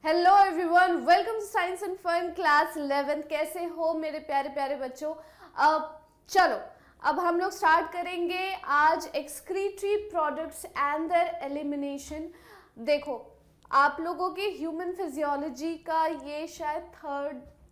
Hello everyone, welcome to science and fun class 11। कैसे हो मेरे प्यारे प्यारे बच्चों। चलो अब हम लोग स्टार्ट करेंगे आज excretory products and there elimination. देखो, आप लोगों के ह्यूमन फिजियोलॉजी का ये शायद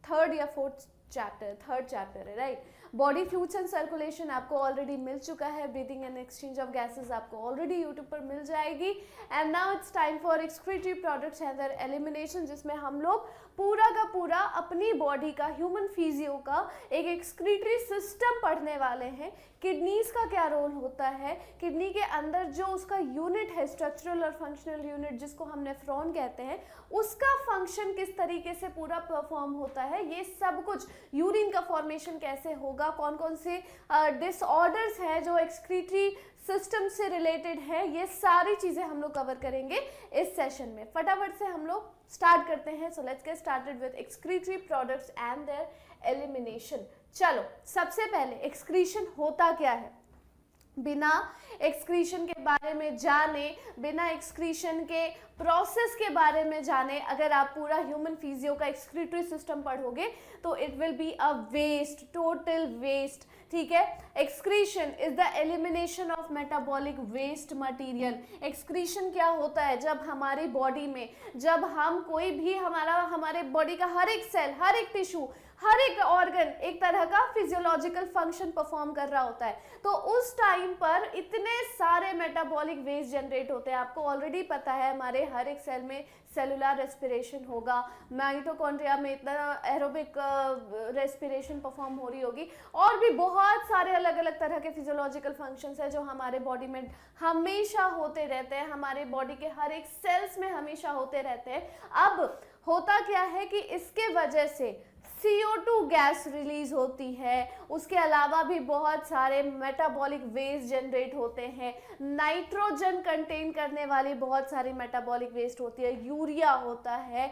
थर्ड या फोर्थ थर्ड चैप्टर है, right. Body fluids and circulation आपको ऑलरेडी मिल चुका है। Breathing and exchange of gases आपको ऑलरेडी यूट्यूब पर मिल जाएगी। And now it's time for excretory products and there elimination, जिसमें हम लोग पूरा का पूरा अपनी बॉडी का, ह्यूमन फिजियो का एक एक्सक्रीटरी सिस्टम पढ़ने वाले हैं। किडनीज का क्या रोल होता है, किडनी के अंदर जो उसका यूनिट है, स्ट्रक्चरल और फंक्शनल यूनिट जिसको हम नेफ्रॉन कहते हैं, उसका फंक्शन किस तरीके से पूरा परफॉर्म होता है, ये सब कुछ, यूरिन का फॉर्मेशन कैसे होगा, कौन कौन से डिसऑर्डर्स है जो एक्सक्रीटरी सिस्टम से रिलेटेड है, ये सारी चीजें हम लोग कवर करेंगे इस सेशन में। फटाफट से हम लोग स्टार्ट करते हैं। So let's get started with excretory products and there elimination. चलो, सबसे पहले एक्सक्रीशन होता क्या है। बिना एक्सक्रीशन के बारे में जाने, बिना एक्सक्रीशन के प्रोसेस के बारे में जाने, अगर आप पूरा ह्यूमन फिजियो का एक्सक्रीटरी सिस्टम पढ़ोगे तो it will be a waste, total waste. ठीक है। Excretion is the elimination of metabolic waste material. Excretion क्या होता है, जब हमारी बॉडी में, जब हम कोई भी हमारे बॉडी का हर एक सेल, हर एक टिश्यू, हर एक ऑर्गन एक तरह का फिजियोलॉजिकल फंक्शन परफॉर्म कर रहा होता है, तो उस टाइम पर इतने सारे मेटाबॉलिक वेस्ट जनरेट होते हैं। आपको ऑलरेडी पता है हमारे हर एक सेल में सेलुलर रेस्पिरेशन होगा, माइटोकॉन्ड्रिया में इतना एरोबिक रेस्पिरेशन परफॉर्म हो रही होगी, और भी बहुत सारे अलग अलग तरह के फिजियोलॉजिकल फंक्शंस है जो हमारे बॉडी में हमेशा होते रहते हैं, हमारे बॉडी के हर एक सेल्स में हमेशा होते रहते हैं। अब होता क्या है कि इसके वजह से CO2 गैस रिलीज होती है, उसके अलावा भी बहुत सारे मेटाबॉलिक वेस्ट जनरेट होते हैं, नाइट्रोजन कंटेन करने वाली बहुत सारी मेटाबॉलिक वेस्ट होती है, यूरिया होता है,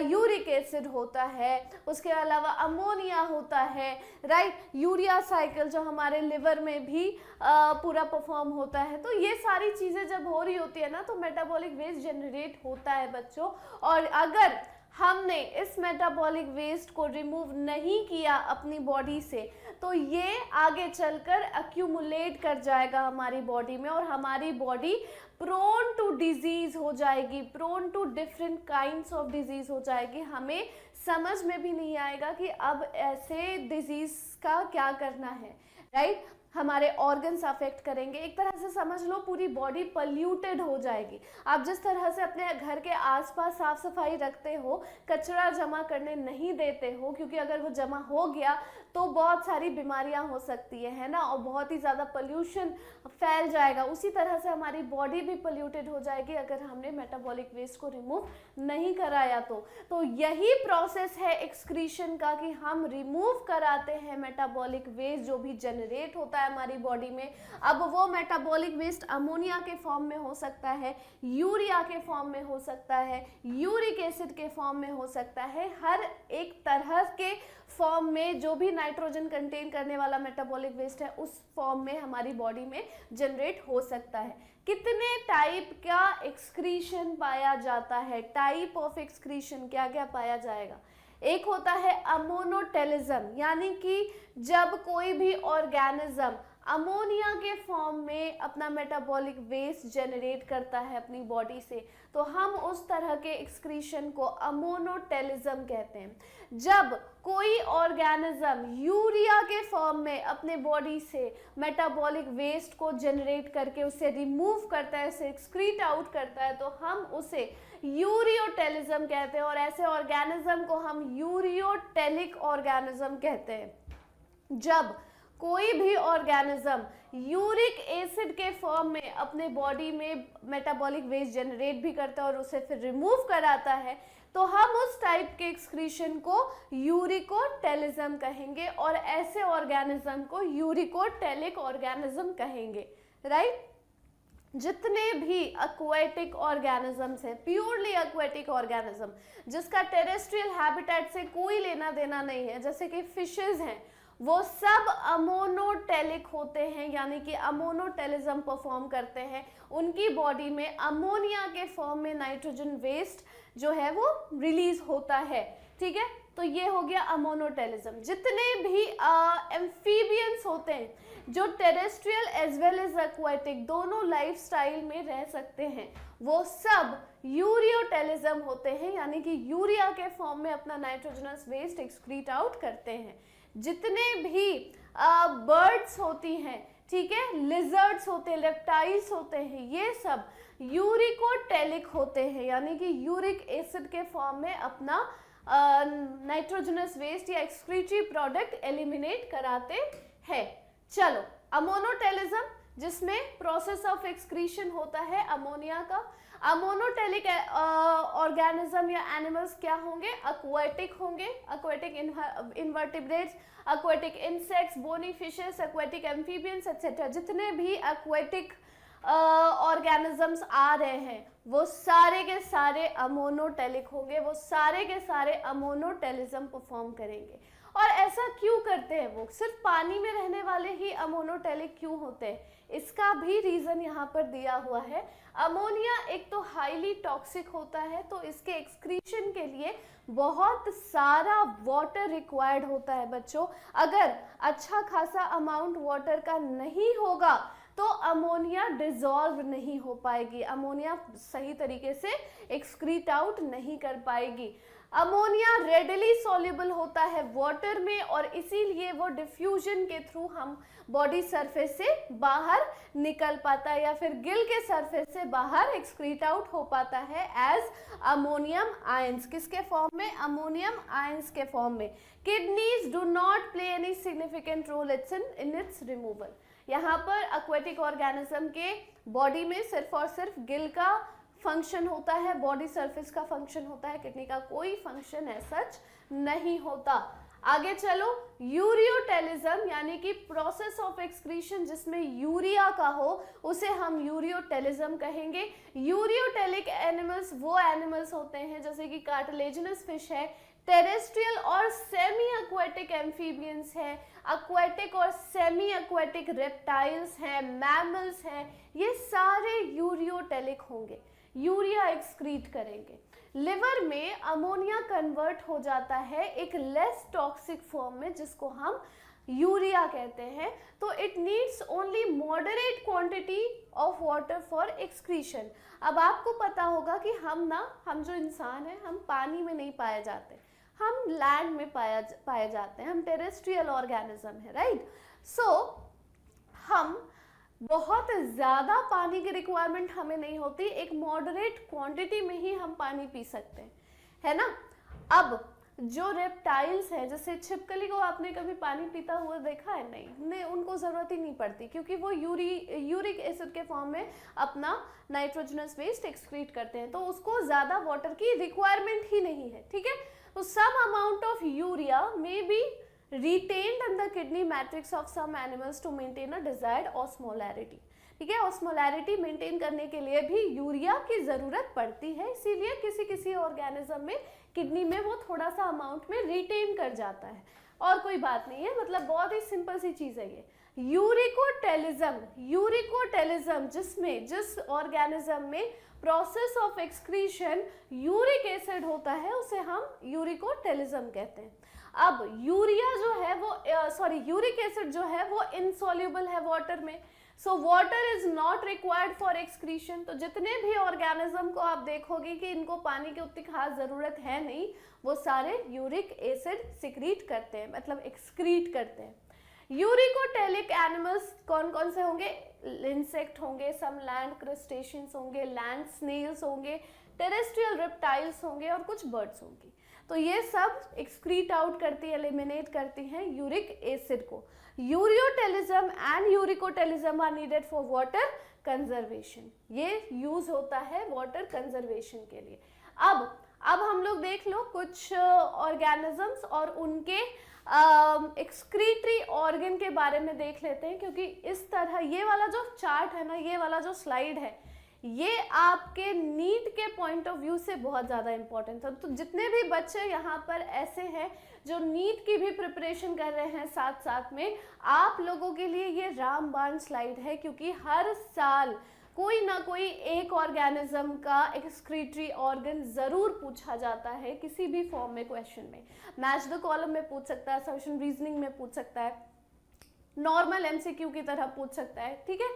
यूरिक एसिड होता है, उसके अलावा अमोनिया होता है, राइट। यूरिया साइकिल जो हमारे लिवर में भी पूरा परफॉर्म होता है। तो ये सारी चीज़ें जब हो रही होती है ना, तो मेटाबॉलिक वेस्ट जनरेट होता है बच्चों। और अगर हमने इस मेटाबॉलिक वेस्ट को रिमूव नहीं किया अपनी बॉडी से, तो ये आगे चलकर अक्यूमुलेट कर जाएगा हमारी बॉडी में, और हमारी बॉडी प्रोन टू डिजीज हो जाएगी, prone to different kinds of disease हो जाएगी। हमें समझ में भी नहीं आएगा कि अब ऐसे डिजीज का क्या करना है, राइट। हमारे ऑर्गन्स अफेक्ट करेंगे, एक तरह से समझ लो पूरी बॉडी पल्यूटेड हो जाएगी। आप जिस तरह से अपने घर के आसपास साफ सफाई रखते हो, कचरा जमा करने नहीं देते हो, क्योंकि अगर वो जमा हो गया तो बहुत सारी बीमारियां हो सकती है ना, और बहुत ही ज़्यादा पल्यूशन फैल जाएगा। उसी तरह से हमारी बॉडी भी पल्यूटेड हो जाएगी अगर हमने मेटाबॉलिक वेस्ट को रिमूव नहीं कराया तो यही प्रोसेस है एक्सक्रीशन का, कि हम रिमूव कराते हैं मेटाबॉलिक वेस्ट जो भी जनरेट होता है हमारी बॉडी में। अब वो मेटाबॉलिक वेस्ट अमोनिया के फॉर्म में हो सकता है, यूरिया के फॉर्म में हो सकता है, यूरिक एसिड के फॉर्म में हो सकता है, हर एक तरह के फॉर्म में जो भी नाइट्रोजन कंटेन करने वाला मेटाबॉलिक वेस्ट है उस फॉर्म में हमारी बॉडी में जनरेट हो सकता है। कितने टाइप का एक्सक्रीशन पाया जाता है, टाइप ऑफ एक्सक्रीशन क्या क्या पाया जाएगा। एक होता है अमोनोटेलिज्म, यानी कि जब कोई भी ऑर्गेनिज्म अमोनिया के फॉर्म में अपना मेटाबॉलिक वेस्ट जनरेट करता है अपनी बॉडी से, तो हम उस तरह के एक्सक्रीशन को अमोनोटेलिज्म कहते हैं। जब कोई ऑर्गेनिज्म यूरिया के फॉर्म में अपने बॉडी से मेटाबॉलिक वेस्ट को जनरेट करके उसे रिमूव करता है, उसे एक्सक्रीट आउट करता है, तो हम उसे यूरियोटेलिज्म कहते हैं, और ऐसे ऑर्गेनिज्म को हम यूरियोटेलिक ऑर्गेनिज्म कहते हैं। जब कोई भी ऑर्गेनिज्म यूरिक एसिड के फॉर्म में अपने बॉडी में मेटाबॉलिक वेस्ट जनरेट भी करता है और उसे फिर रिमूव कराता है, तो हम उस टाइप के एक्सक्रीशन को यूरिकोटेलिज्म कहेंगे, और ऐसे ऑर्गेनिज्म को यूरिकोटेलिक ऑर्गेनिज्म कहेंगे, राइट। जितने भी एक्वेटिक ऑर्गेनिजम्स हैं, प्योरली एक्वेटिक ऑर्गेनिज्म जिसका टेरेस्ट्रियल हैबिटेट से कोई लेना देना नहीं है, जैसे कि फिशेज हैं, वो सब अमोनोटेलिक होते हैं, यानी कि अमोनोटेलिज्म परफॉर्म करते हैं। उनकी बॉडी में अमोनिया के फॉर्म में नाइट्रोजन वेस्ट जो है वो रिलीज होता है, ठीक है। तो ये हो गया अमोनोटेलिज्म। जितने भी एम्फीबियंस होते हैं जो terrestrial as well as aquatic दोनों लाइफस्टाइल में रह सकते हैं, वो सब यूरियोटेलिज्म होते हैं, यानी कि यूरिया के फॉर्म में अपना नाइट्रोजनस वेस्ट एक्सक्रीट आउट करते हैं। जितने भी बर्ड्स होती हैं, ठीक है, लिजर्ड्स होते हैं, रेप्टाइल्स होते हैं, ये सब यूरिकोटेलिक होते हैं, यानी कि यूरिक एसिड के फॉर्म में अपना नाइट्रोजनस वेस्ट या एक्सक्रीटरी प्रोडक्ट एलिमिनेट कराते हैं। चलो, अमोनोटेलिज्म जिसमें प्रोसेस ऑफ एक्सक्रीशन होता है अमोनिया का। अमोनोटेलिक ऑर्गेनिज्म या एनिमल्स क्या होंगे? एक्वाटिक होंगे, aquatic invertebrates, aquatic insects, bony fishes, aquatic amphibians etcetera. जितने भी एक्वाटिक ऑर्गेनिजम्स आ रहे हैं वो सारे के सारे अमोनोटेलिक होंगे, वो सारे के सारे अमोनोटेलिज्म परफॉर्म करेंगे। और ऐसा क्यों करते हैं? वो सिर्फ पानी में रहने वाले ही अमोनोटेलिक क्यों होते हैं? इसका भी रीजन यहाँ पर दिया हुआ है। अमोनिया एक तो हाईली टॉक्सिक होता है, तो इसके एक्सक्रीशन के लिए बहुत सारा वाटर रिक्वायर्ड होता है बच्चों। अगर अच्छा खासा अमाउंट वाटर का नहीं होगा तो अमोनिया डिसॉल्व नहीं हो पाएगी, अमोनिया सही तरीके से एक्सक्रीट आउट नहीं कर पाएगी। अमोनिया रेडिली सॉल्युबल होता है वाटर में और इसीलिए वो डिफ्यूजन के थ्रू हम बॉडी सरफेस से बाहर निकल पाता है या फिर गिल के सरफेस से बाहर एक्सक्रीट आउट हो पाता है एज अमोनियम आयंस। किसके फॉर्म में? अमोनियम आयंस के फॉर्म में। Kidneys do not play any significant role in its removal. यहाँ पर एक्वेटिक ऑर्गेनिज्म के बॉडी में सिर्फ और सिर्फ गिल का फंक्शन होता है, बॉडी सरफेस का फंक्शन होता है, किडनी का कोई फंक्शन ऐसा सच नहीं होता। आगे चलो, यूरियोटेलिज्म यानी कि प्रोसेस ऑफ एक्सक्रीशन जिसमें यूरिया का हो उसे हम यूरियोटेलिज्म कहेंगे। यूरियोटेलिक एनिमल्स वो एनिमल्स होते हैं जैसे कि कार्टिलेजिनस फिश है, टेरेस्ट्रियल और सेमी एक्वेटिक एम्फीबियंस है, एक्वेटिक और सेमी एक्वेटिक रेप्टाइल्स हैं, मैमल्स हैं, ये सारे यूरियोटेलिक होंगे, यूरिया एक्सक्रीट करेंगे। लिवर में अमोनिया कन्वर्ट हो जाता है एक लेस टॉक्सिक फॉर्म में जिसको हम यूरिया कहते हैं। तो it needs only moderate quantity of water for excretion. अब आपको पता होगा कि हम जो इंसान हैं हम पानी में नहीं पाए जाते, हम लैंड में पाए जाते हैं, हम टेरेस्ट्रियल ऑर्गेनिज्म है, राइट। सो हम बहुत ज़्यादा पानी की रिक्वायरमेंट हमें नहीं होती, एक मॉडरेट क्वांटिटी में ही हम पानी पी सकते हैं, है ना। अब जो रेप्टाइल्स हैं जैसे छिपकली को आपने कभी पानी पीता हुआ देखा है? नहीं, उनको ज़रूरत ही नहीं पड़ती क्योंकि वो यूरिक एसिड के फॉर्म में अपना नाइट्रोजनस वेस्ट एक्सक्रीट करते हैं, तो उसको ज़्यादा वाटर की रिक्वायरमेंट ही नहीं है, ठीक है। तो some amount of urea may be retained in the kidney matrix of some animals to maintain a desired osmolarity, ठीक है। ऑस्मोलैरिटी मेंटेन करने के लिए भी यूरिया की ज़रूरत पड़ती है, इसीलिए किसी किसी ऑर्गेनिज्म में किडनी में वो थोड़ा सा अमाउंट में रिटेन कर जाता है, और कोई बात नहीं है, मतलब बहुत ही सिंपल सी चीज़ है ये। यूरिकोटेलिज्म जिस ऑर्गेनिज्म में process of excretion uric acid होता है उसे हम यूरिकोटेलिज्म कहते हैं। अब यूरिया जो है वो यूरिक एसिड जो है वो इनसॉल्युबल है वाटर में, so water is not required for excretion. तो जितने भी ऑर्गेनिज्म को आप देखोगे कि इनको पानी की उतनी खास जरूरत है नहीं, वो सारे यूरिक एसिड सिक्रीट करते हैं, मतलब एक्सक्रीट करते हैं। यूरिकोटेलिक एनिमल्स कौन कौन से होंगे? इंसेक्ट होंगे, सम लैंड क्रस्टेशियंस होंगे, लैंड स्नेल्स होंगे, टेरेस्ट्रियल रेप्टाइल्स होंगे और कुछ बर्ड्स होंगी। तो ये सब एक्सक्रीट आउट करती है, एलिमिनेट करती हैं यूरिक एसिड को। Ureotelism and uricotelism are needed for water conservation, ये यूज होता है वाटर कंजर्वेशन के लिए। अब हम लोग देख लो कुछ ऑर्गेनिजम्स और उनके एक्सक्रीटरी ऑर्गन के बारे में देख लेते हैं, क्योंकि इस तरह ये वाला जो चार्ट है ना, ये वाला जो स्लाइड है, ये आपके नीट के पॉइंट ऑफ व्यू से बहुत ज़्यादा इंपॉर्टेंट है। तो जितने भी बच्चे यहाँ पर ऐसे हैं जो नीट की भी प्रिपरेशन कर रहे हैं साथ साथ में, आप लोगों के लिए ये रामबाण स्लाइड है, क्योंकि हर साल कोई ना कोई एक ऑर्गेनिज्म का एक्सक्रीटरी ऑर्गन जरूर पूछा जाता है किसी भी फॉर्म में क्वेश्चन में। मैच द कॉलम में पूछ सकता है, सॉल्यूशन रीजनिंग में पूछ सकता है, नॉर्मल एमसीक्यू की तरह पूछ सकता है। ठीक है,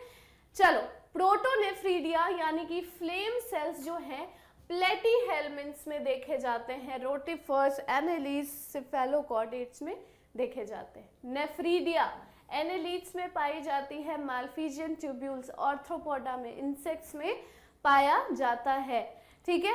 चलो प्रोटोनेफ्रीडिया यानी कि फ्लेम सेल्स जो हैं प्लेटीहेल्मिन्थ्स में देखे जाते हैं, रोटिफर्स, एनालीज, सिफेलोकॉर्डेट्स में देखे जाते हैं। नेफ्रीडिया एनालीड्स में पाई जाती है, माल्फीजियन ट्यूब्यूल्स, ऑर्थ्रोपोडा में, इंसेक्ट्स में पाया जाता है। ठीक है,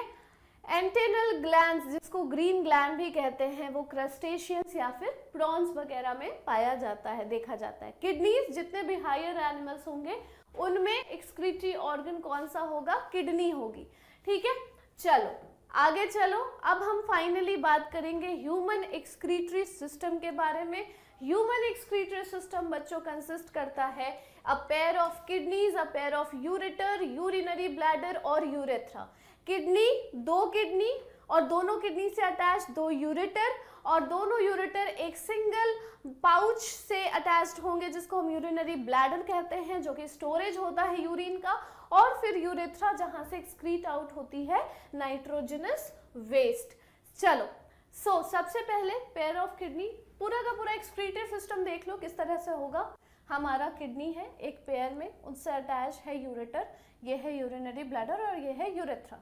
एंटेनल ग्लैंड्स जिसको ग्रीन ग्लैंड भी कहते हैं, वो क्रस्टेशियंस या फिर प्रॉन्स वगैरह में पाया जाता है, देखा जाता है। किडनीज जितने भी हायर एनिमल्स होंगे उनमें एक्सक्रीटरी ऑर्गन कौन सा होगा? किडनी होगी। ठीक है, चलो आगे चलो। अब हम फाइनली बात करेंगे ह्यूमन एक्सक्रीटरी सिस्टम के बारे में। ह्यूमन एक्सक्रीटरी सिस्टम बच्चों कंसिस्ट करता है a pair of kidneys, a pair of ureter, urinary bladder और यूरेथ्रा। किडनी, दो किडनी और दोनों किडनी से अटैच दो यूरेटर, और दोनों यूरेटर एक सिंगल पाउच से अटैच्ड होंगे जिसको हम यूरिनरी ब्लैडर कहते हैं, जो कि स्टोरेज होता है यूरिन का, और फिर यूरेथ्रा जहां से एक्सक्रीट आउट होती है नाइट्रोजनस वेस्ट। चलो सबसे पहले पेयर ऑफ किडनी, पूरा का पूरा एक्सक्रीटिव सिस्टम देख लो किस तरह से होगा। हमारा किडनी है एक पेयर में, उनसे अटैच है यूरेटर, ये है यूरिनरी ब्लैडर और ये है यूरेथ्रा।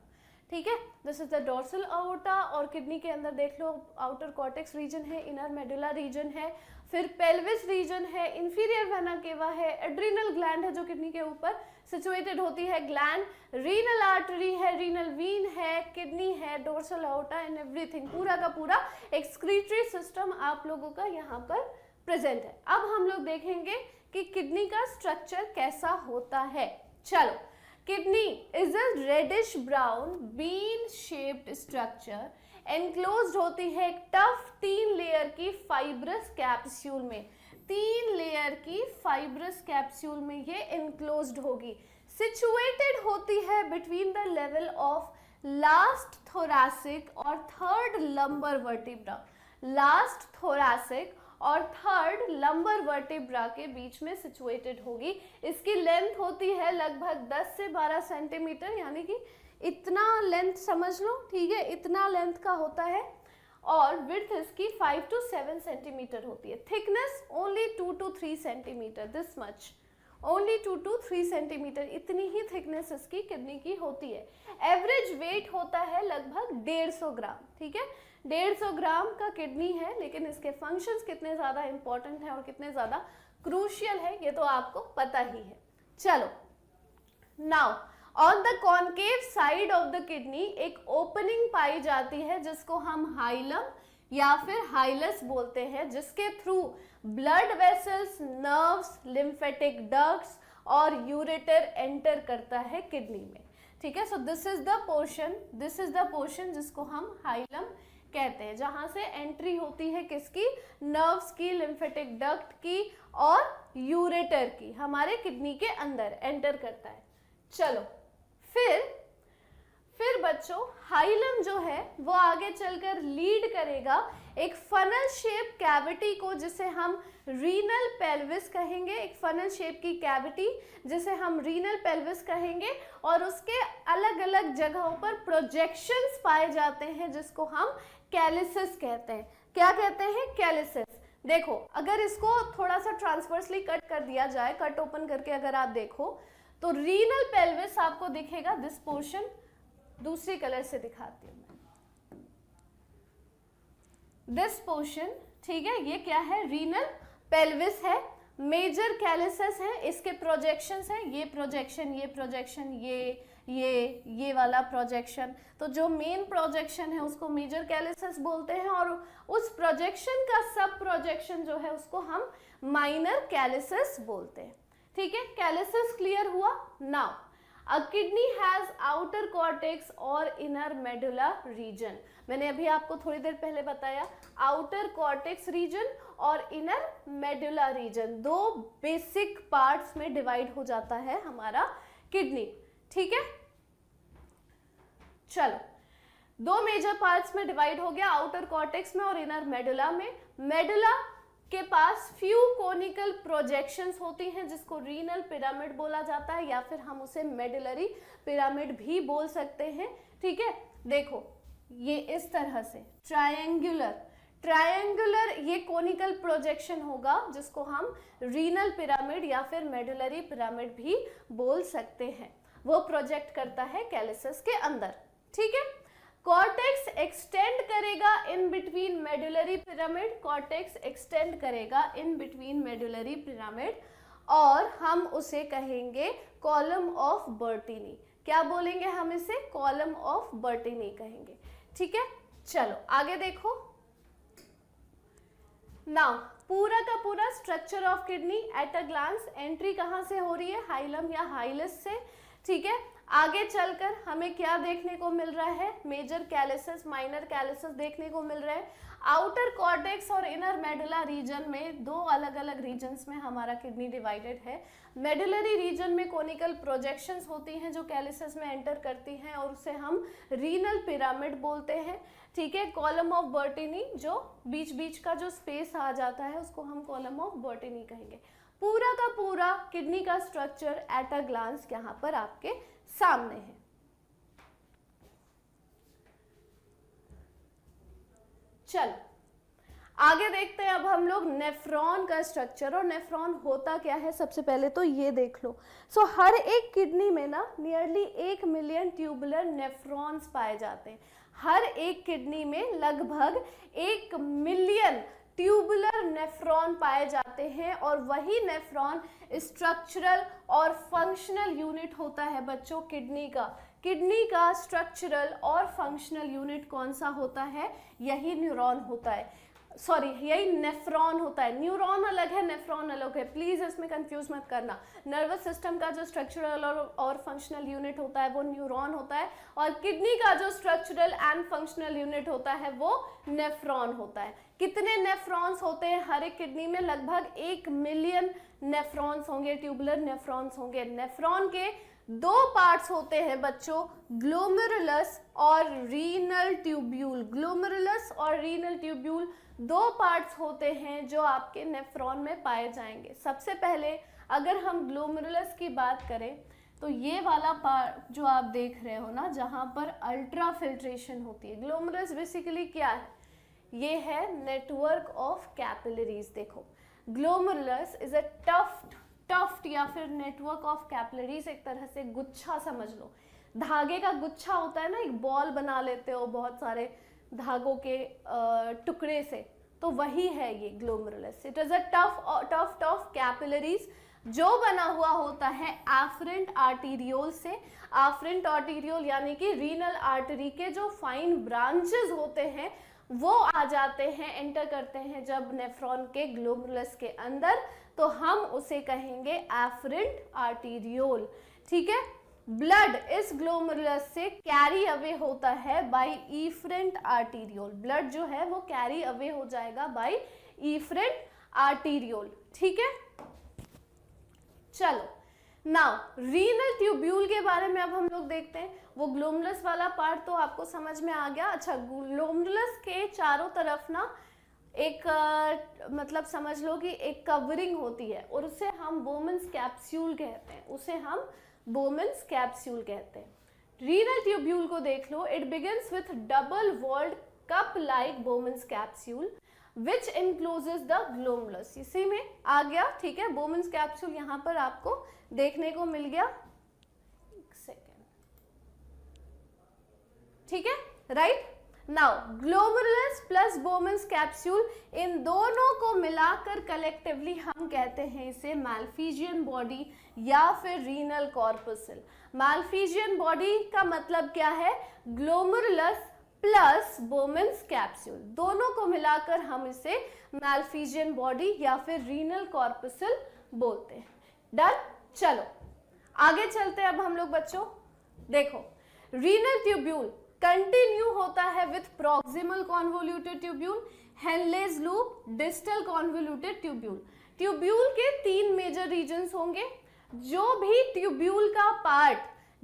ठीक है, दिस इज द डोर्सल अओर्टा, और किडनी के अंदर देख लो आउटर कॉर्टेक्स रीजन है, इनर मेडुला रीजन है, फिर पेल्विस रीजन है, इंफीरियर वेना केवा है, एड्रिनल ग्लैंड है जो किडनी के ऊपर सिचुएटेड होती है ग्लैंड, रीनल आर्टरी है, रीनल वीन है, किडनी है, डोर्सल अओर्टा एंड एवरीथिंग। पूरा का पूरा एक्सक्रीटरी सिस्टम आप लोगों का यहाँ पर प्रेजेंट है। अब हम लोग देखेंगे कि किडनी का स्ट्रक्चर कैसा होता है। चलो, kidney is a reddish brown bean shaped structure, enclosed होती है एक टफ 3 लेयर की फाइब्रस कैप्सूल में। 3 लेयर की फाइब्रस कैप्सूल में ये एनक्लोज्ड होगी। सिचुएटेड होती है between the level of last thoracic और third lumbar vertebra. Last thoracic और थर्ड लंबर वर्टिब्रा के बीच में सिचुएटेड होगी। इसकी लेंथ होती है लगभग 10 से 12 सेंटीमीटर, यानी कि इतना लेंथ समझ लो। ठीक है, इतना लेंथ का होता है, और विड्थ इसकी 5 to 7 सेंटीमीटर होती है। Thickness only 2 to 3 centimetre, this much, only 2 to 3 centimetre, इतनी ही थिकनेस इसकी किडनी की होती है। एवरेज वेट होता है लगभग 150 ग्राम। ठीक है, 150 ग्राम का किडनी है, लेकिन इसके फंक्शंस कितने ज़्यादा इंपॉर्टेंट हैं और कितने ज़्यादा क्रूशियल है ये तो आपको पता ही है। चलो, now on the concave side of the kidney एक ओपनिंग पाई जाती है जिसको हम हाइलम या फिर हाइलस बोलते हैं, जिसके through blood vessels, nerves, lymphatic ducts और यूरेटर एंटर करता है किडनी में। ठीक है, so this is the portion जिसको हम हाइलम कहते हैं, जहां से एंट्री होती है किसकी? नर्व्स की, लिम्फेटिक डक्ट की और यूरेटर की, हमारे किडनी के अंदर एंटर करता है। चलो, फिर बच्चों हाइलम जो है वो आगे चलकर लीड करेगा एक फनल शेप कैविटी को, जिसे हम रीनल पेल्विस कहेंगे। एक फनल शेप की कैविटी जिसे हम रीनल पेल्विस कहेंगे, और उसके अलग अलग जगहों पर प्रोजेक्शंस पाए जाते हैं जिसको हम कैलिसिस कहते हैं। क्या कहते हैं? कैलिसिस। देखो, अगर इसको थोड़ा सा ट्रांसवर्सली कट कर दिया जाए, कट ओपन करके अगर आप देखो तो रीनल पेल्विस आपको दिखेगा, दिस पोर्शन। दूसरी कलर से दिखाती हूँ मैं, दिस पोर्शन। ठीक है, ये क्या है? रीनल पेल्विस है। मेजर कैलिसिस है, इसके प्रोजेक्शंस हैं, ये प्रोजेक्शन, ये प्रोजेक्शन, ये वाला प्रोजेक्शन। तो जो मेन प्रोजेक्शन है उसको मेजर कैलिसिस बोलते हैं, और उस प्रोजेक्शन का सब प्रोजेक्शन जो है उसको हम माइनर कैलिसिस बोलते हैं। ठीक है, कैलिसिस क्लियर हुआ। Now a kidney has outer cortex और इनर मेडुला रीजन। मैंने अभी आपको थोड़ी देर पहले बताया, आउटर कॉर्टेक्स रीजन और इनर मेडुला रीजन, दो बेसिक पार्ट्स में डिवाइड हो जाता है हमारा किडनी। ठीक है, चलो, दो मेजर पार्ट्स में डिवाइड हो गया, आउटर कॉर्टेक्स में और इनर मेडुला में। मेडुला के पास फ्यू कोनिकल प्रोजेक्शंस होती हैं जिसको रीनल पिरामिड बोला जाता है, या फिर हम उसे मेडुलरी पिरामिड भी बोल सकते हैं। ठीक है, देखो ये इस तरह से ट्रायंगुलर ये कोनिकल प्रोजेक्शन होगा जिसको हम रीनल पिरामिड या फिर मेडुलरी पिरामिड भी बोल सकते हैं। वो प्रोजेक्ट करता है कैलिसस के अंदर। ठीक है, कॉर्टेक्स एक्सटेंड करेगा in between medullary pyramid, cortex extend करेगा इन बिटवीन मेडुलरी पिरामिड, और हम उसे कहेंगे कॉलम ऑफ बर्टीनी। क्या बोलेंगे हम इसे? कॉलम ऑफ बर्टीनी कहेंगे। ठीक है, चलो आगे देखो। नाउ पूरा का पूरा structure of kidney at a glance, entry कहाँ से हो रही है? हाइलम या हाइलस से। ठीक है, आगे चलकर हमें क्या देखने को मिल रहा है? मेजर कैलिसस, माइनर कैलिसस देखने को मिल रहा है। आउटर कॉर्टेक्स और इनर मेडुला रीजन में दो अलग अलग रीजन्स में हमारा किडनी डिवाइडेड है। मेडुलरी रीजन में कोनिकल प्रोजेक्शंस होती हैं जो कैलिसस में एंटर करती हैं और उसे हम रीनल पिरामिड बोलते हैं। ठीक है, कॉलम ऑफ बर्टीनी, जो बीच बीच का जो स्पेस आ जाता है उसको हम कॉलम ऑफ बर्टीनी कहेंगे। पूरा का पूरा किडनी का स्ट्रक्चर एट अ ग्लांस यहाँ पर आपके सामने है। चल आगे देखते हैं अब हम लोग नेफ्रॉन का स्ट्रक्चर। और नेफ्रॉन होता क्या है सबसे पहले तो ये देख लो। सो हर एक किडनी में ना नियरली 1 मिलियन ट्यूबुलर नेफ्रॉन्स पाए जाते हैं। हर एक किडनी में लगभग 1 मिलियन ट्यूबुलर नेफ्रॉन पाए जाते हैं, और वही नेफ्रॉन स्ट्रक्चरल और फंक्शनल यूनिट होता है बच्चों किडनी का। किडनी का स्ट्रक्चरल और फंक्शनल यूनिट कौन सा होता है? यही न्यूरॉन होता है, सॉरी यही नेफ्रॉन होता है। न्यूरॉन अलग है, नेफ्रॉन अलग है, प्लीज इसमें कंफ्यूज मत करना। नर्वस सिस्टम का जो स्ट्रक्चरल और फंक्शनल यूनिट होता है वो न्यूरॉन होता है, और किडनी का जो स्ट्रक्चरल एंड फंक्शनल यूनिट होता है वो नेफ्रॉन होता है। कितने नेफ्रॉन्स होते हैं हर एक किडनी में? लगभग 1 मिलियन नेफ्रॉन्स होंगे, ट्यूबुलर नेफ्रॉन्स होंगे। नेफ्रॉन के दो पार्ट्स होते हैं बच्चों, ग्लोमेरुलस और रीनल ट्यूब्यूल। ग्लोमेरुलस और रीनल ट्यूब्यूल दो पार्ट्स होते हैं जो आपके नेफ्रॉन में पाए जाएंगे। सबसे पहले अगर हम ग्लोमेरुलस की बात करें तो ये वाला पार्ट जो आप देख रहे हो ना, जहाँ पर अल्ट्रा फिल्ट्रेशन होती है। ग्लोमेरुलस बेसिकली क्या है? ये है नेटवर्क ऑफ कैपिलरीज। देखो, ग्लोमेरुलस इज अ टफ्ट या फिर नेटवर्क ऑफ कैपिलरीज, एक तरह से गुच्छा समझ लो। धागे का गुच्छा होता है ना, एक बॉल बना लेते हो बहुत सारे धागों के टुकड़े से, तो वही है ये glomerulus. It is a tuft of capillaries जो बना हुआ होता है एफरेंट आर्टीरियोल से। एफरेंट आर्टीरियोल यानी कि रीनल आर्टरी के जो फाइन ब्रांचेस होते हैं वो आ जाते हैं, एंटर करते हैं जब नेफ्रॉन के ग्लोमेरुलस के अंदर, तो हम उसे कहेंगे एफरेंट आर्टीरियोल। ठीक है, ब्लड इस ग्लोमेरुलस से कैरी अवे होता है बाय इफरेंट आर्टीरियोल। ब्लड जो है वो कैरी अवे हो जाएगा बाय इफरेंट आर्टीरियोल। ठीक है, चलो नाउ रीनल ट्यूब्यूल के बारे में अब हम लोग देखते हैं। वो ग्लोमेरुलस वाला पार्ट तो आपको समझ में आ गया। अच्छा, ग्लोमेरुलस के चारों तरफ ना एक मतलब समझ लो कि एक कवरिंग होती है और उसे हम बोमेन्स कैप्सूल कहते हैं। उसे हम बोमेन्स कैप्सूल कहते हैं। रीनल ट्यूब्यूल को देख लो। It begins with double walled cup like Bowman's capsule which encloses the glomerulus. इसी में आ गया। ठीक है, बोमेन्स कैप्सूल यहाँ पर आपको देखने को मिल गया। एक सेकेंड, ठीक है, right. Now glomerulus plus Bowman's capsule, इन दोनों को मिलाकर कलेक्टिवली हम कहते हैं इसे माल्फिजियन बॉडी या फिर रीनल कॉर्पसल। माल्फिजियन बॉडी का मतलब क्या है? ग्लोमेरुलस प्लस बोमेन्स कैप्सूल, दोनों को मिलाकर हम इसे माल्फिजियन बॉडी या फिर रीनल कॉर्पसल बोलते हैं। डन। चलो आगे चलते हैं अब हम लोग बच्चों। देखो, रीनल ट्यूब्यूल कंटिन्यू होता है with proximal convoluted tubule, Henle's loop, distal convoluted tubule. Tubule के 3 मेजर रीजन्स होंगे। जो भी ट्यूब्यूल का पार्ट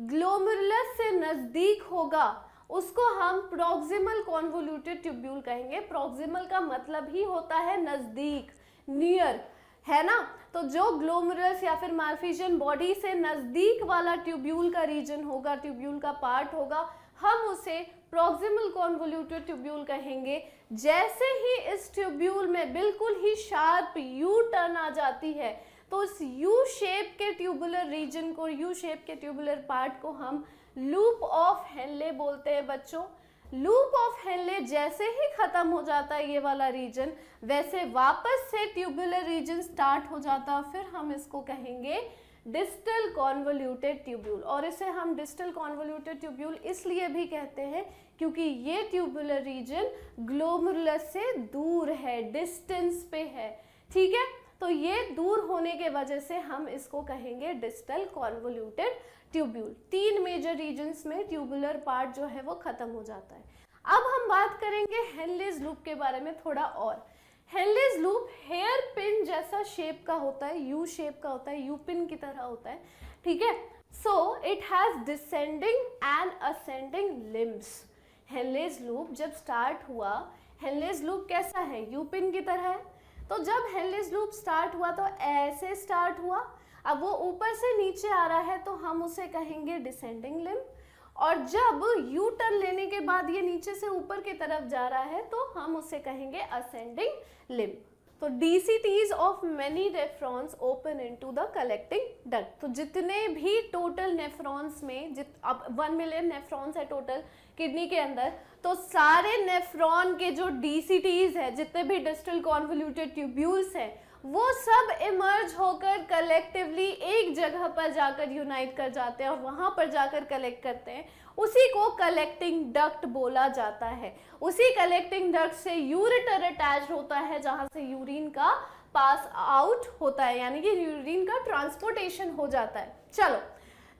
ग्लोमेरुलस से नजदीक होगा उसको हम प्रॉक्सिमल कॉन्वोल्यूटेड ट्यूब्यूल कहेंगे। प्रॉक्सिमल का मतलब ही होता है नजदीक, नियर, है ना। तो जो ग्लोमेरुलस या फिर मालफिजियन बॉडी से नजदीक वाला ट्यूब्यूल का रीजन होगा, ट्यूब्यूल का पार्ट होगा, हम उसे प्रॉक्सिमल कॉन्वोल्यूटेड ट्यूब्यूल कहेंगे। जैसे ही इस ट्यूब्यूल में बिल्कुल ही शार्प यू टर्न आ जाती है, तो इस यू शेप के ट्यूबुलर रीजन को, यू शेप के ट्यूबुलर पार्ट को हम लूप ऑफ हेनले बोलते हैं बच्चों। लूप ऑफ हेनले जैसे ही खत्म हो जाता है ये वाला रीजन, वैसे वापस से ट्यूबुलर रीजन स्टार्ट हो जाता है, फिर हम इसको कहेंगे डिस्टल कॉन्वोल्यूटेड ट्यूब्यूल। और इसे हम डिस्टल कॉन्वोल्यूटेड ट्यूब्यूल इसलिए भी कहते हैं क्योंकि ये ट्यूबुलर रीजन ग्लोमेरुलस से दूर है, डिस्टेंस पे है, ठीक है। तो ये दूर होने के वजह से हम इसको कहेंगे distal convoluted tubule. 3 major regions में ट्यूबुलर पार्ट जो है वो खत्म हो जाता है। अब हम बात करेंगे हेनलेज लूप के बारे में थोड़ा और। हेनलेज लूप हेयर पिन जैसा शेप का होता है, यू शेप का होता है, यू पिन की तरह होता है, ठीक है। So it has descending and ascending limbs. Henle's loop जब स्टार्ट हुआ, हेनलेज लूप कैसा है, यू पिन की तरह है। तो जब हेनलेज लूप स्टार्ट हुआ तो ऐसे स्टार्ट हुआ, अब वो ऊपर से नीचे आ रहा है तो हम उसे कहेंगे डिसेंडिंग लिम्ब। और जब यू टर्न लेने के बाद ये नीचे से ऊपर की तरफ जा रहा है तो हम उसे कहेंगे असेंडिंग लिम्ब। तो DCTs of many nephrons open into the collecting duct. तो जितने भी टोटल नेफ्रॉन्स में, अब 1 मिलियन नेफ्रॉन्स है टोटल किडनी के अंदर, तो सारे नेफ्रॉन के जो DCTs है, जितने भी डिस्टल कॉन्वोल्यूटेड ट्यूब्यूल्स हैं, वो सब इमर्ज होकर कलेक्टिवली एक जगह पर जाकर यूनाइट कर जाते हैं और वहां पर जाकर कलेक्ट करते हैं। उसी को कलेक्टिंग डक्ट बोला जाता है। उसी कलेक्टिंग डक्ट से यूरेटर अटैच्ड होता है जहां से यूरिन का पास आउट होता है, यानी कि यूरिन का ट्रांसपोर्टेशन हो जाता है। चलो,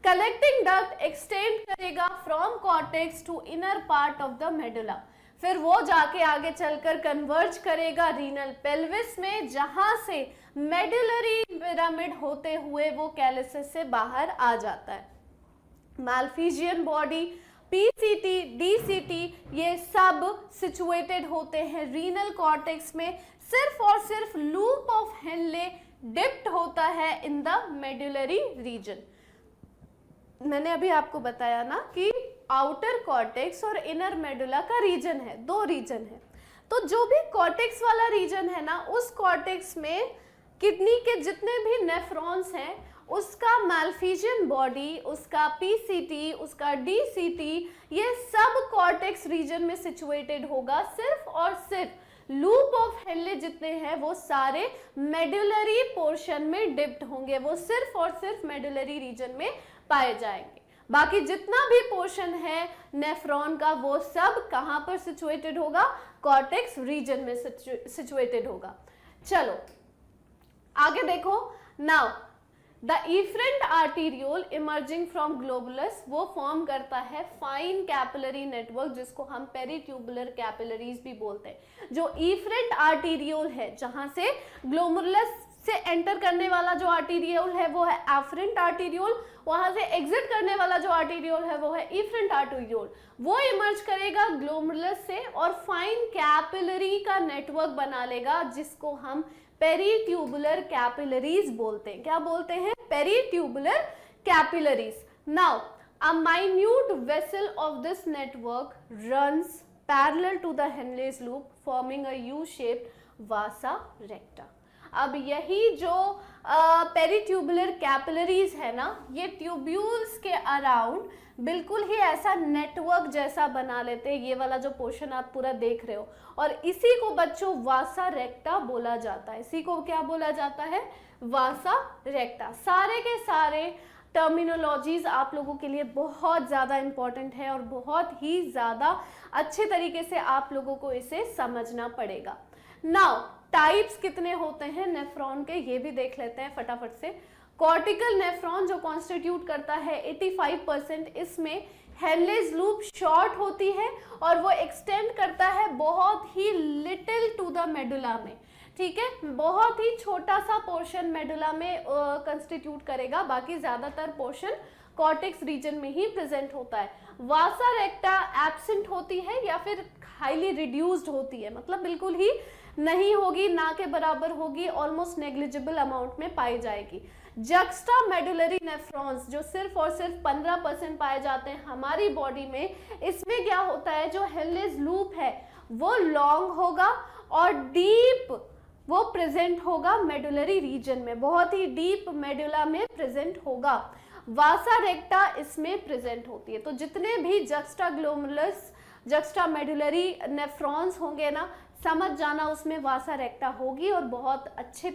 कलेक्टिंग डक्ट एक्सटेंड करेगा from cortex to inner part of the medulla, फिर वो जाके आगे चलकर कन्वर्ज करेगा रीनल पेल्विस में, जहां से मेडुलरी पिरामिड होते हुए वो कैलिसिस से बाहर आ जाता है। मालफिजियन बॉडी, PCT, DCT ये सब सिचुएटेड होते हैं रीनल कॉर्टेक्स में। सिर्फ और सिर्फ लूप ऑफ हेनले डिप्ट होता है इन द मेडुलरी रीजन। मैंने अभी आपको बताया ना कि आउटर कॉर्टेक्स और इनर मेडुला का रीजन है, 2 रीजन है। तो जो भी कॉर्टेक्स वाला रीजन है ना, उस कॉर्टेक्स में किडनी के जितने भी नेफ्रॉन्स हैं, उसका मालफिजियन बॉडी, उसका PCT, उसका DCT, ये सब कॉर्टेक्स रीजन में सिचुएटेड होगा। सिर्फ और सिर्फ लूप ऑफ हेनले जितने हैं वो सारे मेडुलरी पोर्शन में डिप्ट होंगे, वो सिर्फ और सिर्फ मेडुलरी रीजन में पाए जाएंगे। बाकी जितना भी पोर्शन है नेफ्रॉन का वो सब कहां पर सिचुएटेड होगा, कॉर्टेक्स रीजन में सिचुएटेड होगा। चलो आगे देखो। Now the efferent arteriole emerging from glomerulus, वो फॉर्म करता है फाइन कैपिलरी नेटवर्क, जिसको हम पेरीट्यूबुलर कैपिलरीज भी बोलते हैं। जो इफरेंट आर्टीरियोल है, जहां से ग्लोमेरुलस से एंटर करने वाला जो आर्टीरियोल है वो है एफरेंट आर्टीरियोल, वहां से एग्जिट करने वाला जो आर्टीरियोल है वो है इफरेंट आर्टीरियोल। वो इमर्ज करेगा ग्लोमेरुलस से और फाइन कैपिलरी का नेटवर्क बना लेगा, जिसको हम पेरीट्यूबुलर कैपिलरीज बोलते हैं। क्या बोलते हैं? Peritubular capillaries. Now a minute vessel of this network runs parallel to the Henle's loop forming a U shaped vasa recta. अब यही जो पेरीट्यूबुलर कैपिलरीज है ना, ये ट्यूब्यूल्स के अराउंड बिल्कुल ही ऐसा नेटवर्क जैसा बना लेते हैं। ये वाला जो पोर्शन आप पूरा देख रहे हो, और इसी को बच्चों वासा रेक्टा बोला जाता है। इसी को क्या बोला जाता है? वासा रेक्टा। सारे के सारे टर्मिनोलॉजीज आप लोगों के लिए बहुत ज़्यादा इंपॉर्टेंट है और बहुत ही ज़्यादा अच्छे तरीके से आप लोगों को इसे समझना पड़ेगा। नाउ टाइप्स कितने होते हैं नेफ्रॉन के, ये भी देख लेते हैं फटाफट से। कॉर्टिकल नेफ्रॉन जो कॉन्स्टिट्यूट करता है 85%, इसमें हेनलेज लूप शॉर्ट होती है और वो एक्सटेंड करता है बहुत ही लिटिल टू द मेडुला में, ठीक है, बहुत ही छोटा सा पोर्शन मेडुला में कंस्टिट्यूट करेगा, बाकी ज्यादातर पोर्शन कॉर्टेक्स रीजन में ही प्रेजेंट होता है। वासा रेक्टा एब्सेंट होती है या फिर हाईली रिड्यूस्ड होती है, मतलब बिल्कुल ही नहीं होगी, ना के बराबर होगी, ऑलमोस्ट नेग्लिजिबल अमाउंट में पाई जाएगी। जक्स्टा मेडुलरी नेफ्रॉन्स जो सिर्फ और सिर्फ 15% पाए जाते हैं हमारी बॉडी में, इसमें क्या होता है, जो हेलेज लूप है वो लॉन्ग होगा और डीप वो प्रेजेंट होगा मेडुलरी रीजन में, बहुत ही डीप मेडुला में प्रेजेंट होगा। वासा रेक्टा इसमें प्रेजेंट होती है। तो जितने भी जक्स्टा ग्लोमुलस जक्स्टा मेडुलरी नेफ्रॉन्स होंगे ना, समझ जाना उसमें वासा रेक्टा होगी और बहुत अच्छे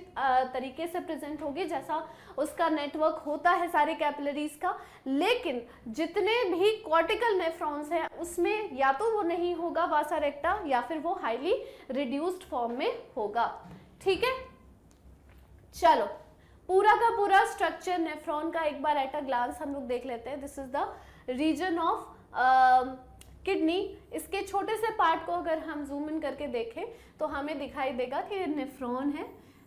तरीके से प्रेजेंट होगी, जैसा उसका नेटवर्क होता है सारे कैपिलरीज का। लेकिन जितने भी कॉर्टिकल नेफ्रॉन्स हैं उसमें या तो वो नहीं होगा वासा रेक्टा या फिर वो हाईली रिड्यूस्ड फॉर्म में होगा। ठीक है, चलो पूरा का पूरा स्ट्रक्चर नेफ्रॉन का एक बार एट अ ग्लांस हम लोग देख लेते हैं। This is the region of kidney. इसके छोटे से पार्ट को अगर हम जूम इन करके देखें तो हमें दिखाई देगा कि नेफ्रॉन है,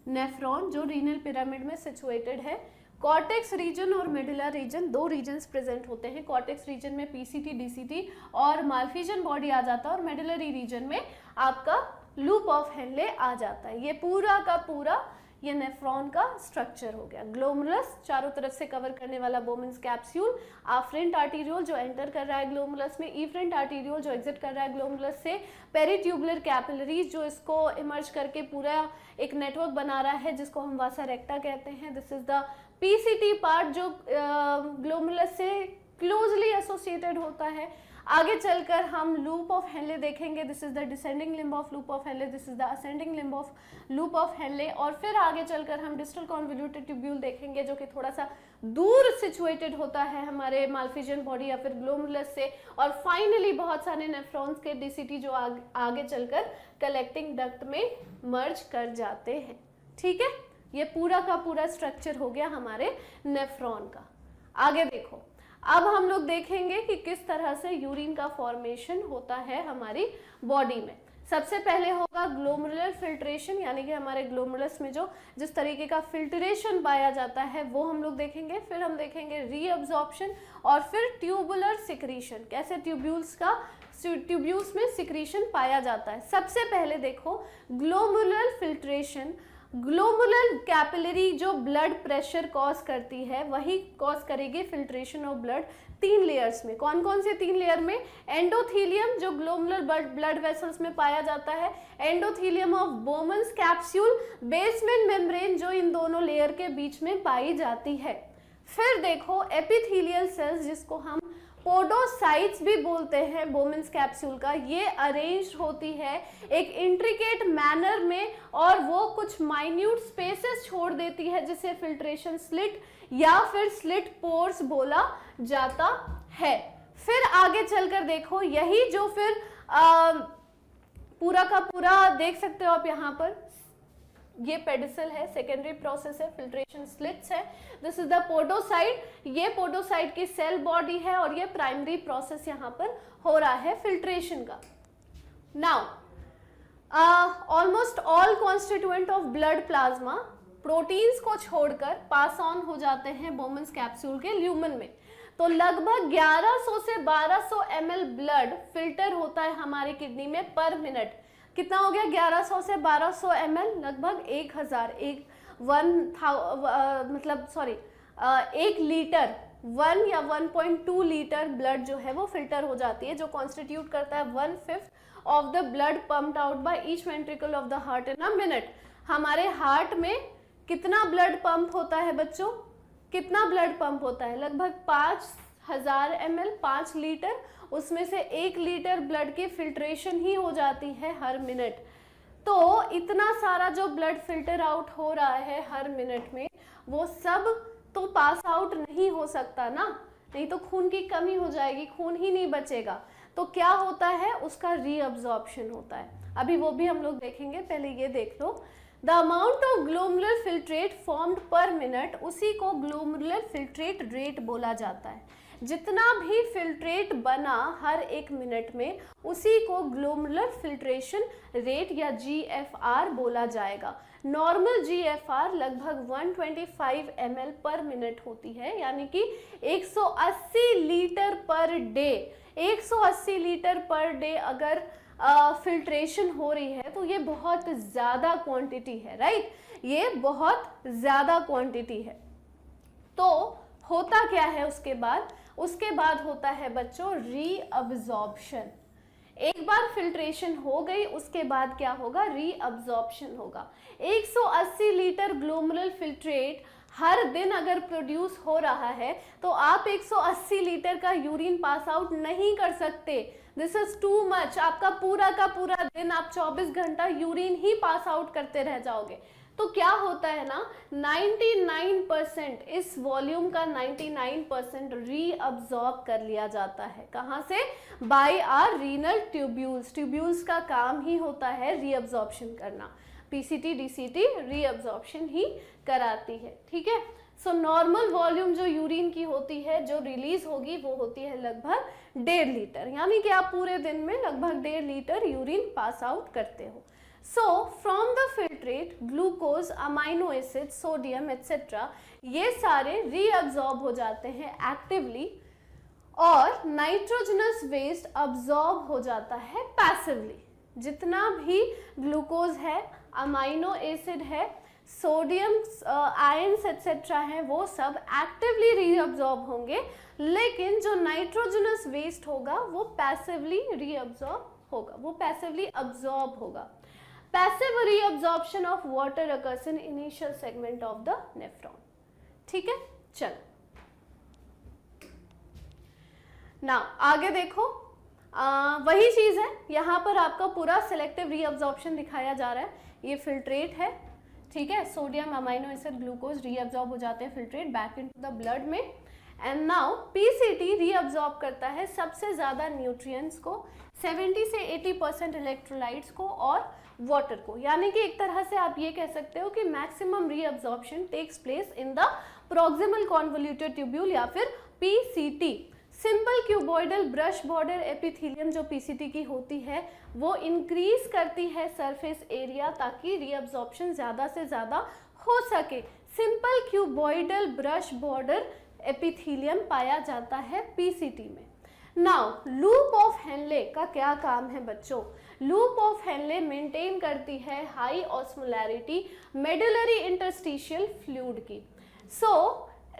नेफ्रॉन जो रीनल पिरामिड में सिचुएटेड है। कॉर्टेक्स रीजन और मेडुला रीजन, दो रीजन्स प्रेजेंट होते हैं। कॉर्टेक्स रीजन में पीसीटी, डीसीटी और माल्फिजन बॉडी आ जाता है और मेडुलरी रीजन में आपका लूप ऑफ हेनले आ जाता है। ये पूरा का पूरा ये नेफ्रॉन का स्ट्रक्चर हो गया। ग्लोमुलस चारों तरफ से कवर करने वाला बोमेन्स कैप्सूल, आफरेंट आर्टीरियोल जो एंटर कर रहा है ग्लोमुलस में, इफरेंट आर्टीरियोल जो एग्जिट कर रहा है ग्लोमुलस से, पेरीट्यूबुलर कैपिलरीज जो इसको इमर्ज करके पूरा एक नेटवर्क बना रहा है जिसको हम वासा रेक्टा कहते हैं। This is the PCT part जो ग्लोमुलस से क्लोजली एसोसिएटेड होता है। आगे चलकर हम लूप ऑफ हेनले देखेंगे। This is the descending limb of loop of Henley, this is the ascending limb of loop of Henley. और फिर आगे चलकर हम डिस्टल कॉन्वोल्यूटेड ट्यूब्यूल देखेंगे जो कि थोड़ा सा दूर सिचुएटेड होता है हमारे माल्फिजन बॉडी या फिर ग्लोमुलस से। और फाइनली बहुत सारे नेफ्रॉन्स के डीसीटी जो आगे चलकर कलेक्टिंग डक्ट में मर्ज कर जाते हैं। ठीक है, ये पूरा का पूरा स्ट्रक्चर हो गया हमारे नेफ्रॉन का। आगे देखो, अब हम लोग देखेंगे कि किस तरह से यूरिन का फॉर्मेशन होता है हमारी बॉडी में। सबसे पहले होगा ग्लोमुलर फिल्ट्रेशन, यानी कि हमारे ग्लोमुलस में जो जिस तरीके का फिल्ट्रेशन पाया जाता है वो हम लोग देखेंगे। फिर हम देखेंगे रीअब्जॉर्प्शन और फिर ट्यूबुलर सिक्रीशन, कैसे ट्यूब्यूल्स में सिक्रीशन पाया जाता है। सबसे पहले देखो ग्लोमुलर फिल्ट्रेशन, ग्लोमुलर कैपिलरी जो ब्लड प्रेशर कॉज करती है वही कॉज करेगी फिल्ट्रेशन ऑफ ब्लड 3 लेयर्स में। कौन कौन से 3 लेयर में? एंडोथीलियम जो ग्लोमुलर ब्लड वेसल्स में पाया जाता है, endothelium of Bowman's capsule, basement membrane जो इन दोनों लेयर के बीच में पाई जाती है। फिर देखो एपिथेलियल सेल्स जिसको हम पोडोसाइट्स भी बोलते हैं बोमेन्स कैप्सूल का, ये अरेंज होती है एक इंट्रिकेट मैनर में और वो कुछ माइन्यूट स्पेसेस छोड़ देती है जिसे फिल्ट्रेशन स्लिट या फिर स्लिट पोर्स बोला जाता है। फिर आगे चलकर देखो यही जो फिर पूरा का पूरा देख सकते हो आप यहाँ पर, ये पेडिसल है, सेकेंडरी प्रोसेस है, फिल्ट्रेशन स्लिट्स है। दिस इज द पोडोसाइट, ये पोडोसाइट की सेल बॉडी है और ये प्राइमरी प्रोसेस यहाँ पर हो रहा है फिल्ट्रेशन का। Now almost all constituent of blood plasma proteins को छोड़कर पास ऑन हो जाते हैं बोमेन्स कैप्सूल के ल्यूमन में। तो लगभग 1100 से 1200 ml ब्लड फिल्टर होता है हमारी किडनी में पर मिनट। कितना हो गया? 1100 से 1200 ml, लगभग 1 लीटर 1 या 1.2 लीटर ब्लड जो है वो फिल्टर हो जाती है, जो कॉन्स्टिट्यूट करता है 1/5 of the blood pumped out by each ventricle of the heart in a minute. हमारे हार्ट में कितना ब्लड पंप होता है बच्चों? कितना ब्लड पंप होता है? लगभग 5000 ml, 5 लीटर। उसमें से 1 लीटर ब्लड की फिल्ट्रेशन ही हो जाती है हर मिनट। तो इतना सारा जो ब्लड फिल्टर आउट हो रहा है हर मिनट में, वो सब तो पास आउट नहीं हो सकता ना, नहीं तो खून की कमी हो जाएगी, खून ही नहीं बचेगा। तो क्या होता है? उसका रीअब्जॉर्प्शन होता है। अभी वो भी हम लोग देखेंगे, पहले ये देख लो। The amount of glomerular filtrate formed per minute, उसी को ग्लोमुलर फिल्ट्रेट रेट बोला जाता है। जितना भी फिल्ट्रेट बना हर 1 मिनट में, उसी को ग्लोमुलर फिल्ट्रेशन रेट या GFR बोला जाएगा। नॉर्मल GFR लगभग 125 ml पर मिनट होती है, यानी कि 180 litre per day 180 litre per day अगर फिल्ट्रेशन हो रही है तो ये बहुत ज़्यादा क्वांटिटी है, राइट, ये बहुत ज़्यादा क्वांटिटी है। तो होता क्या है उसके बाद होता है बच्चों रीअब्जॉर्प्शन। एक बार फिल्ट्रेशन हो गई उसके बाद क्या होगा, रीअब्जॉर्प्शन होगा। 180 लीटर ग्लोमेरुलर फिल्ट्रेट हर दिन अगर प्रोड्यूस हो रहा है तो आप 180 लीटर का यूरिन पास आउट नहीं कर सकते, दिस इज टू मच। आपका पूरा का पूरा दिन आप 24 घंटा यूरिन ही पास आउट करते रह जाओगे। तो क्या होता है ना, 99% इस वॉल्यूम का 99% रीअब्जॉर्ब कर लिया जाता है। कहाँ से, by our renal tubules. Tubules का काम ही होता है रीअब्जॉर्प्शन करना, पीसीटी डीसीटी रीअब्जॉर्प्शन ही कराती है, ठीक है। सो नॉर्मल वॉल्यूम जो यूरिन की होती है जो रिलीज होगी वो होती है लगभग 1.5 लीटर, यानी कि आप पूरे दिन में लगभग 1.5 लीटर यूरिन पास आउट करते हो। So from the filtrate glucose, amino acid, sodium etcetera ये सारे रीअब्जॉर्ब हो जाते हैं एक्टिवली, और नाइट्रोजनस वेस्ट अब्जॉर्ब हो जाता है पैसिवली। जितना भी ग्लूकोज है, अमाइनो एसिड है, सोडियम आयंस एक्सेट्रा है, वो सब एक्टिवली रीअब्जॉर्ब होंगे, लेकिन जो नाइट्रोजनस वेस्ट होगा वो पैसिवली रीअब्जॉर्ब होगा, वो पैसिवली अब्जॉर्ब होगा। Passive reabsorption of water occurs in initial segment of the nephron, ठीक है। चलो ना आगे देखो, वही चीज है, यहाँ पर आपका पूरा सिलेक्टिव रीअब्जॉर्प्शन दिखाया जा रहा है। ये फिल्ट्रेट है, ठीक है, sodium, amino acid, glucose reabsorb हो जाते हैं filtrate back into the blood में। एंड नाउ पीसीटी रीअब्जॉर्ब करता है सबसे ज्यादा न्यूट्रिएंट्स को, 70 से 80% इलेक्ट्रोलाइट्स को और वाटर को, यानी कि एक तरह से आप ये कह सकते हो कि maximum reabsorption takes place in the proximal convoluted tubule या फिर PCT. Simple cuboidal brush border epithelium जो पीसीटी की होती है वो इंक्रीज करती है सरफेस एरिया ताकि रीअब्जॉर्प्शन ज़्यादा से ज़्यादा हो सके। Simple cuboidal brush border epithelium पाया जाता है पीसीटी में। नाउ लूप ऑफ हेनले का क्या काम है बच्चों, लूप ऑफ हेनले मेंटेन करती है high osmolarity medullary interstitial fluid की। सो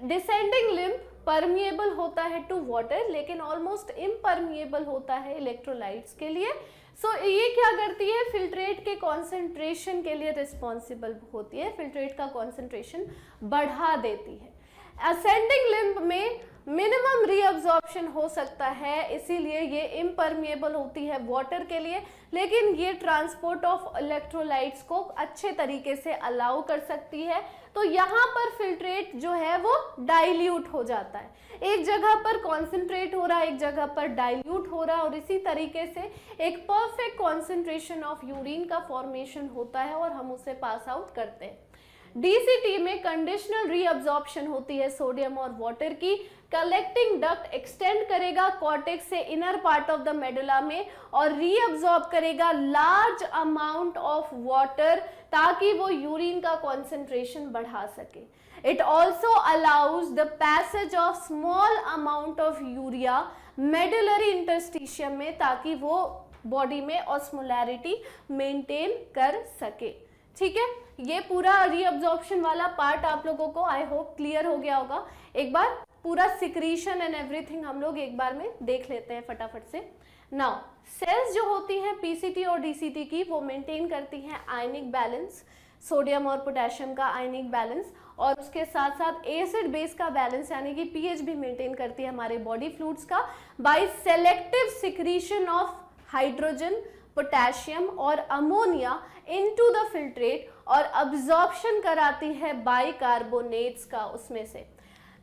डिसेंडिंग लिम्फ परमिएबल होता है टू वाटर लेकिन ऑलमोस्ट इम्परमिएबल होता है इलेक्ट्रोलाइट्स के लिए। सो ये क्या करती है, फिल्ट्रेट के कॉन्सेंट्रेशन के लिए रिस्पॉन्सिबल होती है, फिल्ट्रेट का कॉन्सेंट्रेशन बढ़ा देती है। असेंडिंग लिम्ब में मिनिमम रीअब्जॉर्प्शन हो सकता है, इसीलिए ये इम्परमिएबल होती है वाटर के लिए, लेकिन ये ट्रांसपोर्ट ऑफ इलेक्ट्रोलाइट्स को अच्छे तरीके से अलाउ कर सकती है। तो यहाँ पर फिल्ट्रेट जो है वो डाइल्यूट हो जाता है, एक जगह पर कॉन्सेंट्रेट हो रहा है, एक जगह पर डाइल्यूट हो रहा है, और इसी तरीके से एक परफेक्ट कॉन्सेंट्रेशन ऑफ यूरिन का फॉर्मेशन होता है और हम उसे पास आउट करते हैं। डीसीटी में कंडीशनल रीअब्जॉर्प्शन होती है सोडियम और वाटर की। कलेक्टिंग डक्ट एक्सटेंड करेगा कॉर्टेक्स से inner part of the medulla में और रीअब्जॉर्ब करेगा लार्ज अमाउंट ऑफ वाटर ताकि वो यूरिन का कॉन्सेंट्रेशन बढ़ा सके। It also allows the passage of small amount of urea medullary interstitium में ताकि वो बॉडी में ऑस्मोलैरिटी मेंटेन कर सके। ठीक है, ये पूरा रीअब्जॉर्प्शन वाला पार्ट आप लोगों को आई होप क्लियर हो गया होगा। एक बार पूरा सिक्रीशन एंड एवरीथिंग हम लोग एक बार में देख लेते हैं फटाफट से। नाउ सेल्स जो होती हैं पीसीटी और डीसीटी की वो मेंटेन करती हैं आयनिक बैलेंस, सोडियम और पोटेशियम का आयनिक बैलेंस, और उसके साथ साथ एसिड बेस का बैलेंस यानी कि पीएच भी मेंटेन करती है हमारे बॉडी फ्लूइड्स का by selective secretion of hydrogen, potassium और अमोनिया इनटू द फिल्ट्रेट और अब्जॉर्प्शन कराती है बाइकार्बोनेट्स का उसमें से।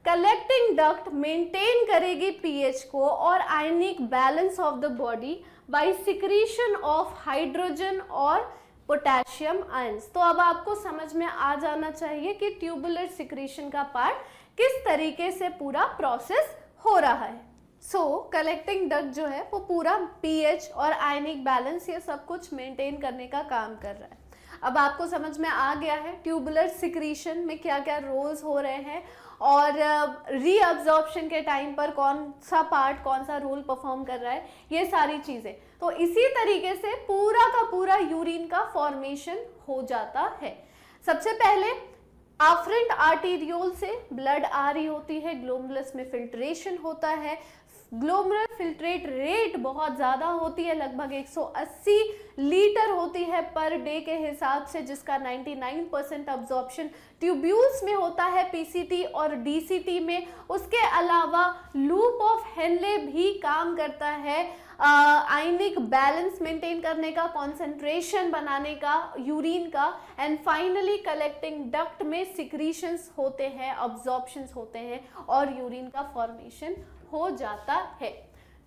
कलेक्टिंग डक्ट मेंटेन करेगी पीएच को और ionic balance of the body by secretion of hydrogen और पोटेशियम आयंस। तो अब आपको समझ में आ जाना चाहिए कि ट्यूबुलर सिक्रीशन का पार्ट किस तरीके से पूरा प्रोसेस हो रहा है। कलेक्टिंग डक्ट जो है वो पूरा पीएच और आयनिक बैलेंस ये सब कुछ मेंटेन करने का काम कर रहा है। अब आपको समझ में आ गया है ट्यूबुलर सिक्रीशन में क्या क्या रोल्स हो रहे हैं और रीअब्जॉर्प्शन के टाइम पर कौन सा पार्ट कौन सा रोल परफॉर्म कर रहा है, ये सारी चीजें। तो इसी तरीके से पूरा का पूरा यूरिन का फॉर्मेशन हो जाता है। सबसे पहले आफ्रेंट आर्टेरियोल से ब्लड आ रही होती है, ग्लोमेरुलस में फिल्ट्रेशन होता है, ग्लोमेरुलर फिल्ट्रेट रेट बहुत ज़्यादा होती है, लगभग 180 लीटर होती है पर डे के हिसाब से, जिसका 99% अब्जॉर्प्शन ट्यूब्यूल्स में होता है, पीसीटी और डीसीटी में। उसके अलावा लूप ऑफ हेनले भी काम करता है आयनिक बैलेंस मेंटेन करने का, कंसंट्रेशन बनाने का यूरिन का, एंड फाइनली कलेक्टिंग डक्ट में सिक्रीशंस होते हैं, अब्जॉर्प्शंस होते हैं और यूरिन का फॉर्मेशन हो जाता है।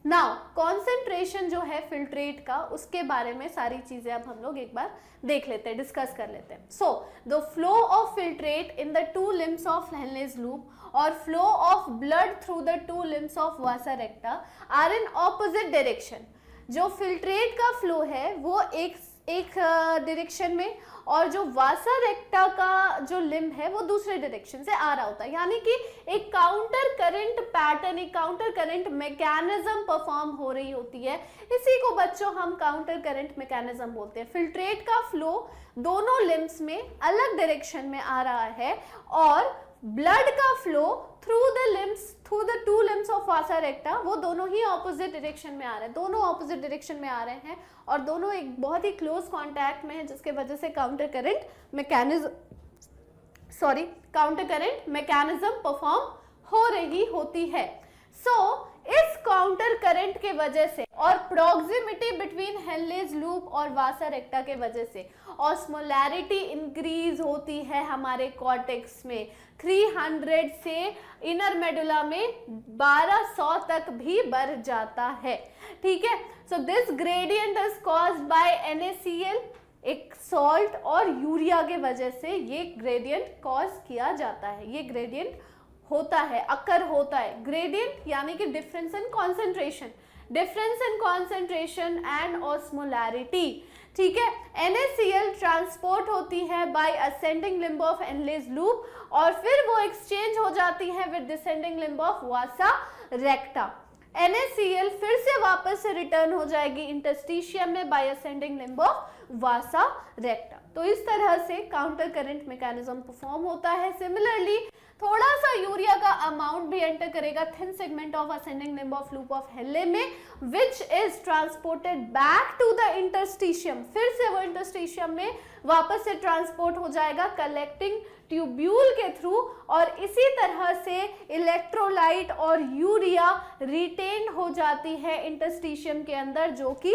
नाउ कॉन्सेंट्रेशन जो है फिल्ट्रेट का, उसके बारे में सारी चीजें अब हम लोग एक बार देख लेते हैं, डिस्कस कर लेते हैं। So the flow of filtrate in the two limbs of Henle's loop और flow of blood through the two limbs of vasa recta are in opposite direction. जो फिल्ट्रेट का फ्लो है वो एक डायरेक्शन में और जो वासा रेक्टा का जो लिम्ब है वो दूसरे डायरेक्शन से आ रहा होता है, यानी कि एक काउंटर करंट पैटर्न, एक काउंटर करंट मैकेनिज्म परफॉर्म हो रही होती है। इसी को बच्चों हम काउंटर करंट मैकेनिज्म बोलते हैं। फिल्ट्रेट का फ्लो दोनों लिम्ब्स में अलग डायरेक्शन में आ रहा है और ब्लड का flow through the limbs, through the to limbs of vasa रेक्टा, वो दोनों ही ऑपोजिट डायरेक्शन में आ रहे हैं, दोनों ऑपोजिट डायरेक्शन में आ रहे हैं और दोनों एक बहुत ही क्लोज कांटेक्ट में है, जिसके वजह से काउंटर करंट मैकेनिज्म परफॉर्म हो रही होती है। इस काउंटर करंट के वजह से और प्रॉक्सिमिटी बिटवीन हेनलेज लूप और वासा रेक्टा के वजह से ऑस्मोलैरिटी इंक्रीज होती है हमारे कॉर्टेक्स में 300 से इनर मेडुला में 1200 तक भी बढ़ जाता है। ठीक है, so this gradient is caused by NaCl, एक सॉल्ट और यूरिया के वजह से ये ग्रेडियंट कॉज किया जाता है, ये ग्रेडियंट होता है, अकर होता है। ग्रेडियंट यानी कि difference in concentration and osmolarity. ठीक है, NaCl ट्रांसपोर्ट होती है by ascending limb of Henle's loop और फिर वो एक्सचेंज हो जाती है with descending limb of vasa recta. NaCl फिर से वापस से रिटर्न हो जाएगी इंटरस्टिशियम में by ascending limb of vasa recta. तो इस तरह से काउंटर करंट मैकेनिज्म परफॉर्म होता है। सिमिलरली थोड़ा सा यूरिया का अमाउंट भी एंटर करेगा thin segment of ascending limb of loop of Henle में, which is transported back to the interstitium. फिर से वो इंटरस्टिशियम में वापस से ट्रांसपोर्ट हो जाएगा कलेक्टिंग ट्यूब्यूल के थ्रू और इसी तरह से इलेक्ट्रोलाइट और यूरिया रिटेन हो जाती है इंटरस्टिशियम के अंदर, जो कि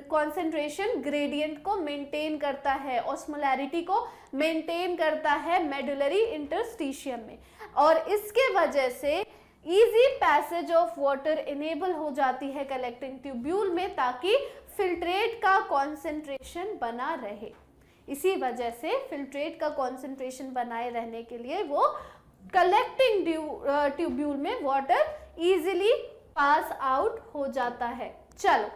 कॉन्सेंट्रेशन ग्रेडियंट को मेंटेन करता है, ऑस्मोलैरिटी को मेंटेन करता है मेडुलरी इंटरस्टिशियम में और इसके वजह से easy passage of water enable हो जाती है कलेक्टिंग ट्यूब्यूल में, ताकि फिल्ट्रेट का कॉन्सेंट्रेशन बना रहे। इसी वजह से फिल्ट्रेट का कॉन्सेंट्रेशन बनाए रहने के लिए वो कलेक्टिंग ट्यूब्यूल में वाटर इजीली पास आउट हो जाता है। चलो,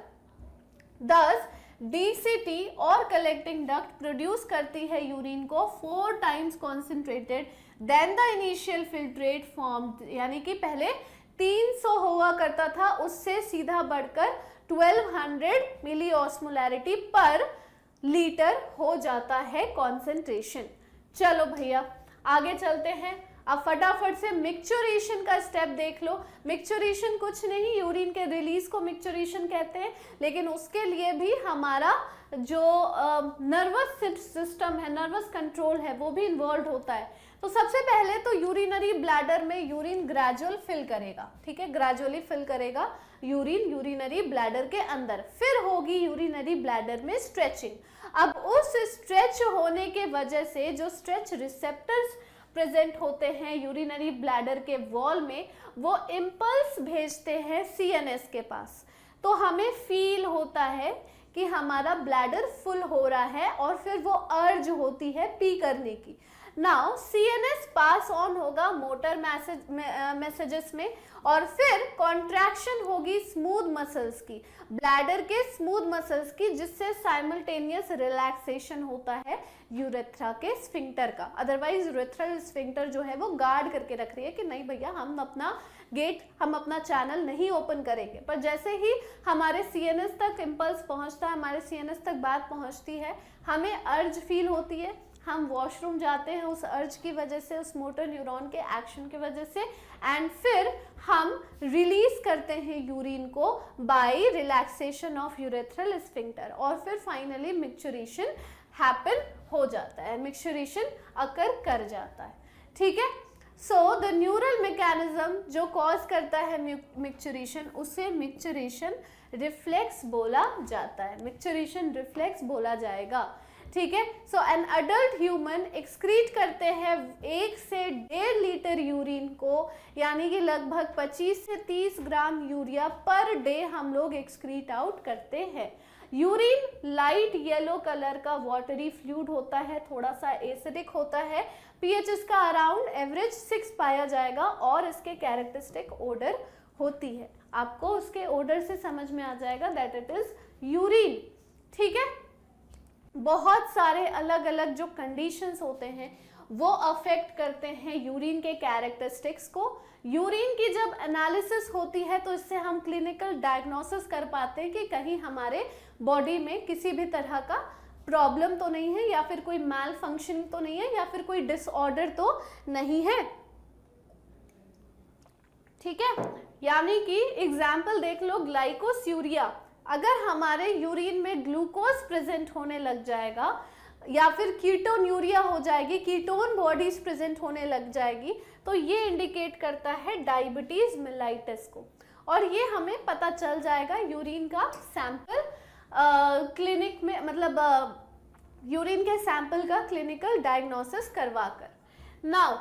दस डीसीटी और कलेक्टिंग डक्ट प्रोड्यूस करती है यूरिन को 4 times concentrated than the initial filtrate form, यानी कि पहले 300 हुआ करता था, उससे सीधा बढ़कर 1200 मिली ऑस्मोलैरिटी पर लीटर हो जाता है कॉन्सेंट्रेशन। चलो भैया आगे चलते हैं। अब फटाफट से मिक्सचुरेशन का स्टेप देख लो। मिक्सचुरेशन कुछ नहीं, यूरिन के रिलीज को मिक्सचुरेशन कहते हैं, लेकिन उसके लिए भी हमारा जो नर्वस सिस्टम है, नर्वस कंट्रोल है, वो भी इन्वॉल्व होता है। तो सबसे पहले तो यूरिनरी ब्लैडर में यूरिन ग्रेजुअल फिल करेगा, ठीक है, ग्रेजुअली फिल करेगा यूरिन यूरिनरी ब्लैडर के अंदर, फिर होगी यूरिनरी ब्लैडर में स्ट्रेचिंग। अब उस स्ट्रेच होने के वजह से जो स्ट्रेच रिसेप्टर्स प्रेजेंट होते हैं यूरिनरी ब्लैडर के वॉल में, वो इम्पल्स भेजते हैं CNS के पास, तो हमें फील होता है कि हमारा ब्लैडर फुल हो रहा है और फिर वो अर्ज होती है पी करने की। नाउ सीएनएस पास ऑन होगा मोटर मैसेजेस में, और फिर कॉन्ट्रैक्शन होगी स्मूथ मसल्स की, ब्लैडर के स्मूथ मसल्स की, जिससे साइमल्टेनियस रिलैक्सेशन होता है यूरेथ्रा के स्फिंक्टर का। अदरवाइज यूरेथ्रल स्फिंक्टर जो है वो गार्ड करके रख रही है कि नहीं भैया हम अपना गेट, हम अपना चैनल नहीं ओपन करेंगे। पर जैसे ही हमारे सीएनएस तक इम्पल्स पहुंचता है, हमारे सीएनएस तक बात पहुंचती है, हमें अर्ज फील होती है, हम वॉशरूम जाते हैं उस अर्ज की वजह से, उस मोटर न्यूरॉन के एक्शन की वजह से, एंड फिर हम रिलीज करते हैं यूरिन को by relaxation of urethral sphincter, और फिर फाइनली मिक्चुरेशन हैपन हो जाता है, मिक्चुरेशन अकर कर जाता है। ठीक है, सो द न्यूरल मैकेनिज्म जो कॉज करता है मिक्चुरेशन, उसे मिक्चुरेशन रिफ्लेक्स बोला जाता है, मिक्चुरेशन रिफ्लेक्स बोला जाएगा। ठीक है, सो एन अडल्ट ह्यूमन एक्सक्रीट करते हैं 1 से 1.5 लीटर यूरिन को, यानी कि लगभग 25 से 30 ग्राम यूरिया पर डे हम लोग एक्सक्रीट आउट करते हैं। यूरिन लाइट येलो कलर का वाटरी फ्लूइड होता है, थोड़ा सा एसिडिक होता है, पीएच इसका अराउंड एवरेज 6 पाया जाएगा, और इसके कैरेक्टरिस्टिक ओडर होती है। आपको उसके ओडर से समझ में आ जाएगा दैट इट इज यूरिन। ठीक है, बहुत सारे अलग अलग जो कंडीशंस होते हैं वो अफेक्ट करते हैं यूरिन के कैरेक्टरिस्टिक्स को। यूरिन की जब एनालिसिस होती है तो इससे हम क्लिनिकल डायग्नोसिस कर पाते हैं कि कहीं हमारे बॉडी में किसी भी तरह का प्रॉब्लम तो नहीं है, या फिर कोई मैल फंक्शन तो नहीं है, या फिर कोई डिसऑर्डर तो नहीं है। ठीक है, यानी कि एग्जाम्पल देख लो, ग्लाइकोस्यूरिया, अगर हमारे यूरिन में ग्लूकोज प्रेजेंट होने लग जाएगा, या फिर कीटोन्यूरिया हो जाएगी, कीटोन बॉडीज प्रेजेंट होने लग जाएगी, तो ये इंडिकेट करता है डायबिटीज मेलाइटिस को, और ये हमें पता चल जाएगा यूरिन का सैंपल क्लिनिक में, मतलब यूरिन के सैंपल का क्लिनिकल डायग्नोसिस करवाकर। नाउ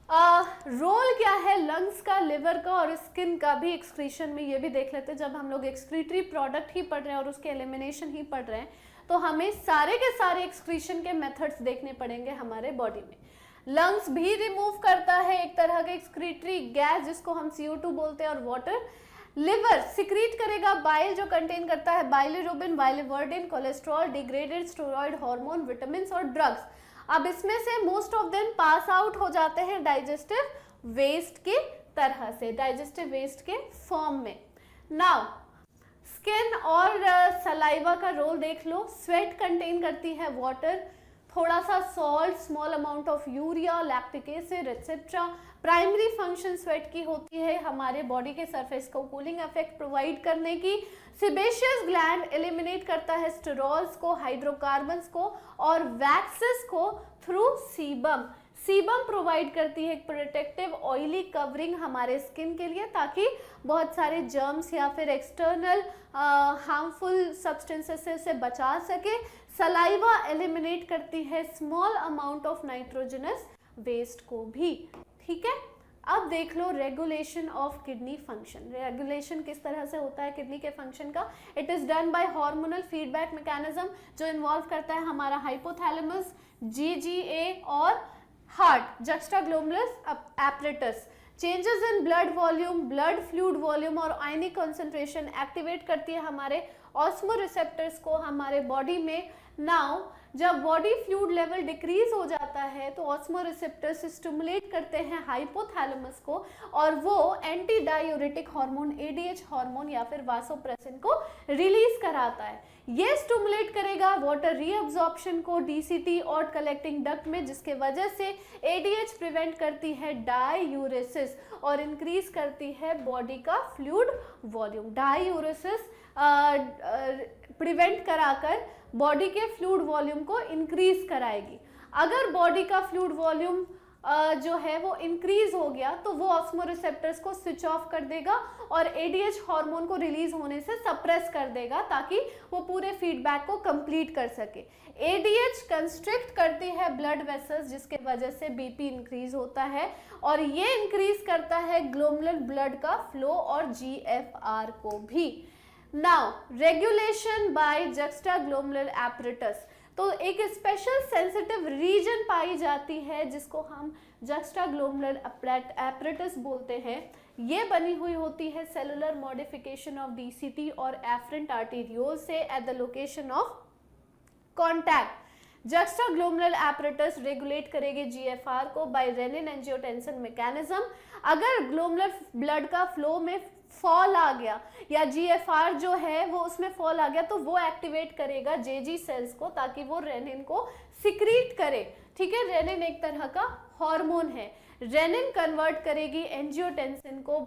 रोल क्या है लंग्स का, लिवर का और स्किन का भी एक्सक्रीशन में, ये भी देख लेते हैं। जब हम लोग एक्सक्रीटरी प्रोडक्ट ही पढ़ रहे हैं और उसके एलिमिनेशन ही पढ़ रहे हैं, तो हमें सारे के सारे एक्सक्रीशन के मेथड्स देखने पड़ेंगे हमारे बॉडी में। लंग्स भी रिमूव करता है एक तरह का एक्सक्रीटरी गैस जिसको हम CO2 बोलते हैं, और वाटर। लिवर सिक्रीट करेगा बाइल जो कंटेन करता है bilirubin, biliverdin, cholesterol, degraded steroid hormone, vitamins और ड्रग्स। अब इसमें से most of them pass out हो जाते हैं डाइजेस्टिव वेस्ट की तरह से, डाइजेस्टिव वेस्ट के फॉर्म में। नाउ स्किन और सलाइवा का रोल देख लो। स्वेट कंटेन करती है वाटर, थोड़ा सा salt, small amount of urea, lactic acid etcetera. Primary function sweat की होती है हमारे बॉडी के सरफेस को कूलिंग इफेक्ट प्रोवाइड करने की। सेबेशियस ग्लैंड एलिमिनेट करता है स्टेरॉल्स को, हाइड्रोकार्बन्स को और वैक्सेस को थ्रू सीबम। सीबम प्रोवाइड करती है एक प्रोटेक्टिव ऑयली कवरिंग हमारे स्किन के लिए, ताकि बहुत सारे जर्म्स या फिर एक्सटर्नल हार्मफुल सब्सटेंसेस से बचा सके। सलाइवा एलिमिनेट करती है small amount of nitrogenous waste को भी। ठीक है, अब देख लो regulation of kidney function. Regulation किस तरह से होता है किडनी के फंक्शन का? It is done by hormonal feedback mechanism, जो इन्वॉल्व करता है हमारा हाइपोथैलेमस, GGA और heart, juxtaglomerular apparatus. Changes in blood volume, blood fluid volume और आयनिक कंसंट्रेशन एक्टिवेट करती है हमारे ऑस्मो रिसेप्टर्स को हमारे बॉडी में। नाउ जब बॉडी फ्लूइड लेवल डिक्रीज हो जाता है तो ऑस्मो रिसेप्टर्स स्टिमुलेट करते हैं हाइपोथैलेमस को, और वो anti diuretic hormone ADH hormone या फिर वासोप्रेसिन को रिलीज कराता है। ये स्टिमुलेट करेगा वाटर रीअब्जॉर्प्शन को DCT और कलेक्टिंग डक्ट में, जिसके वजह से ADH प्रिवेंट करती है डायूरेसिस और इंक्रीज करती है बॉडी का फ्लूइड वॉल्यूम। डायूरेसिस प्रिवेंट कराकर बॉडी के फ्लूइड वॉल्यूम को इंक्रीज कराएगी। अगर बॉडी का फ्लूइड वॉल्यूम जो है वो इंक्रीज हो गया तो वो ऑस्मो रिसेप्टर्स को स्विच ऑफ कर देगा और ADH हार्मोन को रिलीज होने से सप्रेस कर देगा, ताकि वो पूरे फीडबैक को कंप्लीट कर सके। ADH कंस्ट्रिक्ट करती है ब्लड वेसल्स, जिसके वजह से BP इंक्रीज होता है, और ये इंक्रीज करता है ग्लोमेरुलर ब्लड का फ्लो और GFR को भी। Now regulation bye juxtaglomerular apparatus. तो तो एक स्पेशल सेंसिटिव रीजन पाई जाती है जिसको हम जक्स्टाग्लोमेरुलर एपरेटस बोलते हैं। ये बनी हुई होती है सेलुलर मॉडिफिकेशन ऑफ डीसीटी और एफरेंट आर्टेरियोल से at the location of contact. Juxtaglomerular apparatus regulate करेगी जीएफआर को बाय रेनिन एंजियोटेंसिन मैकेनिज्म। अगर ग्लोमेरुलर ब्लड का फ्लो में फॉल आ गया या जीएफआर जो है वो उसमें फॉल आ गया तो वो एक्टिवेट करेगा जेजी सेल्स को ताकि वो रेनिन को सिक्रीट करे। ठीक है, रेनिन एक तरह का हार्मोन है। रेनिन कन्वर्ट करेगी एंजियोटेंसिन को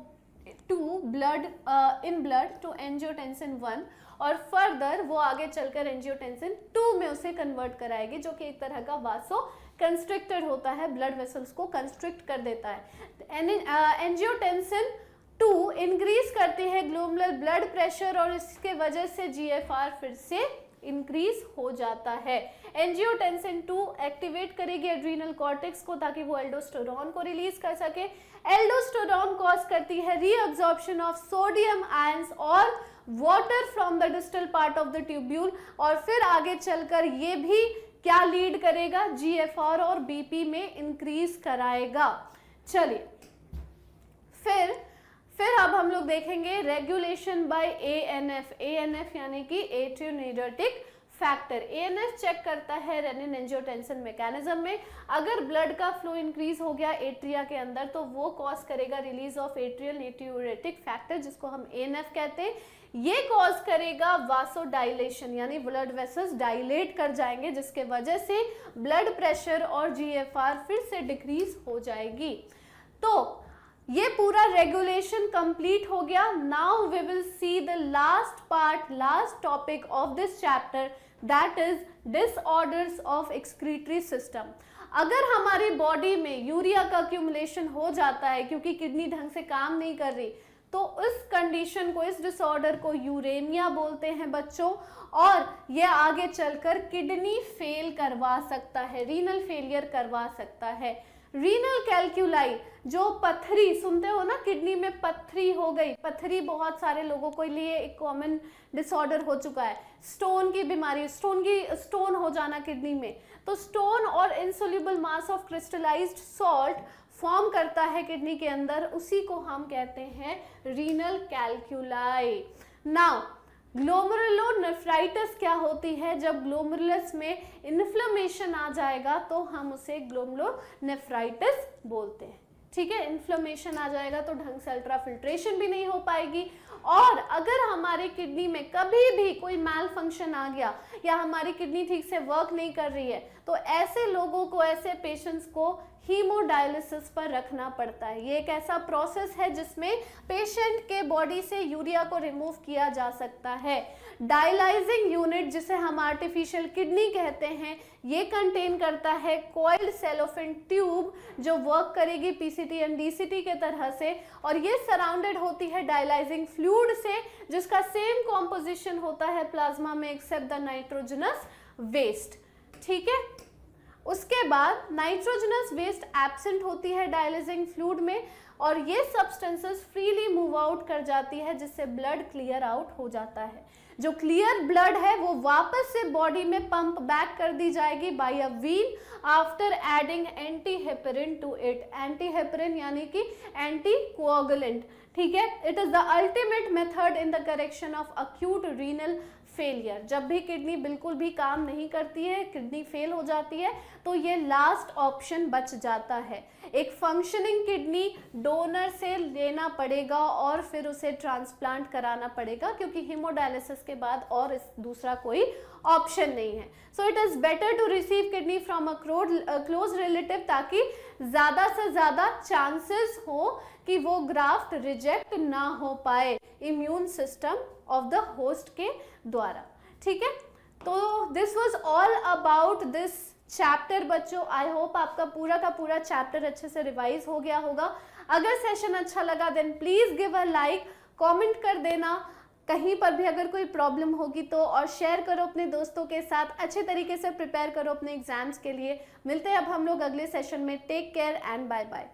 to blood in blood to angiotensin 1 और फर्दर वो आगे चलकर एंजियोटेंसिन 2 में उसे कन्वर्ट कराएगी, जो कि एक तरह का वासो कंस्ट्रिक्टर होता है, ब्लड वेसल्स को कंस्ट्रिक्ट कर देता है। एंजियोटेंसिन 2 इंक्रीज करती है ग्लोमेरुलर ब्लड प्रेशर और इसके वजह से जीएफआर फिर से इंक्रीज हो जाता है। एंजियोटेंसिन 2 एक्टिवेट करेगी एड्रीनल कॉर्टेक्स को ताकि वो एल्डोस्टेरोन को रिलीज कर सके। एल्डोस्टेरोन कॉज करती है रीअब्जॉर्प्शन ऑफ सोडियम आयंस और water from the distal part of the tubule और फिर आगे चलकर ये भी क्या लीड करेगा, जीएफआर और बीपी में इंक्रीज कराएगा। चलिए फिर अब हम लोग देखेंगे रेगुलेशन बाय एएनएफ। एएनएफ यानी कि एट्रियोनेरेटिक फैक्टर। एएनएफ चेक करता है रेनिन एंजियोटेंसिन मैकेनिज्म में। अगर ब्लड का फ्लो इंक्रीज हो गया एट्रिया के अंदर तो वो कॉज करेगा रिलीज ऑफ एट्रियल नेट्रियोरेटिक फैक्टर जिसको हम एएनएफ कहते हैं। ये कॉज करेगा वासोडाइलेशन यानी ब्लड वेसल्स डायलेट कर जाएंगे जिसके वजह से ब्लड प्रेशर और जीएफआर फिर से डिक्रीज हो जाएगी। तो ये पूरा रेगुलेशन कंप्लीट हो गया। Now we will see the last part, last topic of this chapter, that is disorders of excretory system. अगर हमारी बॉडी में यूरिया का अक्यूमुलेशन हो जाता है क्योंकि किडनी ढंग से काम नहीं कर रही तो इस कंडीशन को, इस डिसऑर्डर को यूरेमिया बोलते हैं बच्चों, और ये आगे चलकर किडनी फेल करवा सकता है, रीनल फेलियर करवा सकता है। रीनल कैल्कुलाई जो पथरी सुनते हो ना, किडनी में पथरी हो गई, पथरी बहुत सारे लोगों के लिए एक कॉमन डिसऑर्डर हो चुका है। स्टोन की बीमारी, स्टोन हो जाना किडनी में, तो स्टोन और insoluble mass of crystallised salt form करता है किडनी के अंदर, उसी को हम कहते हैं रीनल कैल्कुलाई। नाउ ग्लोमेरुलोनेफ्राइटिस क्या होती है? जब ग्लोमेरुलस में इन्फ्लेमेशन आ जाएगा तो हम उसे ग्लोमेरुलोनेफ्राइटिस बोलते हैं। ठीक है, इन्फ्लेमेशन आ जाएगा तो ढंग से अल्ट्राफिल्ट्रेशन भी नहीं हो पाएगी, और अगर हमारे किडनी में कभी भी कोई मैल फंक्शन आ गया या हमारी किडनी ठीक से वर्क नहीं कर रही है तो ऐसे लोगों को, ऐसे पेशेंट्स को हीमोडायलिसिस पर रखना पड़ता है। ये एक ऐसा प्रोसेस है जिसमें पेशेंट के बॉडी से यूरिया को रिमूव किया जा सकता है। डायलाइजिंग यूनिट जिसे हम आर्टिफिशियल किडनी कहते हैं, ये कंटेन करता है कॉइल्ड सेलोफेन ट्यूब जो वर्क करेगी पीसीटी एंड डीसीटी के तरह से, और ये सराउंडेड होती है डायलाइजिंग फ्लूइड से जिसका सेम कॉम्पोजिशन होता है प्लाज्मा में एक्सेप्ट द नाइट्रोजनस वेस्ट। ठीक है, उसके बाद नाइट्रोजनस वेस्ट एब्सेंट होती है डायलाइजिंग फ्लूइड में और ये सब्सटेंसेस फ्रीली मूव आउट कर जाती है जिससे ब्लड क्लियर आउट हो जाता है। जो क्लियर ब्लड है वो वापस से बॉडी में पंप बैक कर दी जाएगी by a vein after adding antiheparin to it. Antiheparin यानी कि एंटीकोआगुलेंट। ठीक है, it is the ultimate method in the correction of acute renal failure. जब भी किडनी बिल्कुल भी काम नहीं करती है, किडनी फेल हो जाती है, तो ये लास्ट ऑप्शन बच जाता है। एक फंक्शनिंग किडनी डोनर से लेना पड़ेगा और फिर उसे ट्रांसप्लांट कराना पड़ेगा क्योंकि हीमोडायलिसिस के बाद और इस दूसरा कोई ऑप्शन नहीं है। So it is better to receive kidney from a close relative ताकि ज्यादा से ज्यादा चांसेस हो कि वो ग्राफ्ट रिजेक्ट ना हो पाए immune system of the host के द्वारा। ठीक है, तो this was all about this chapter बच्चों। आई होप आपका पूरा का पूरा चैप्टर अच्छे से रिवाइज हो गया होगा। अगर सेशन अच्छा लगा then please give a like, comment कर देना कहीं पर भी अगर कोई प्रॉब्लम होगी तो, और शेयर करो अपने दोस्तों के साथ। अच्छे तरीके से प्रिपेयर करो अपने एग्जाम्स के लिए। मिलते हैं अब हम लोग अगले सेशन में। Take care and bye bye.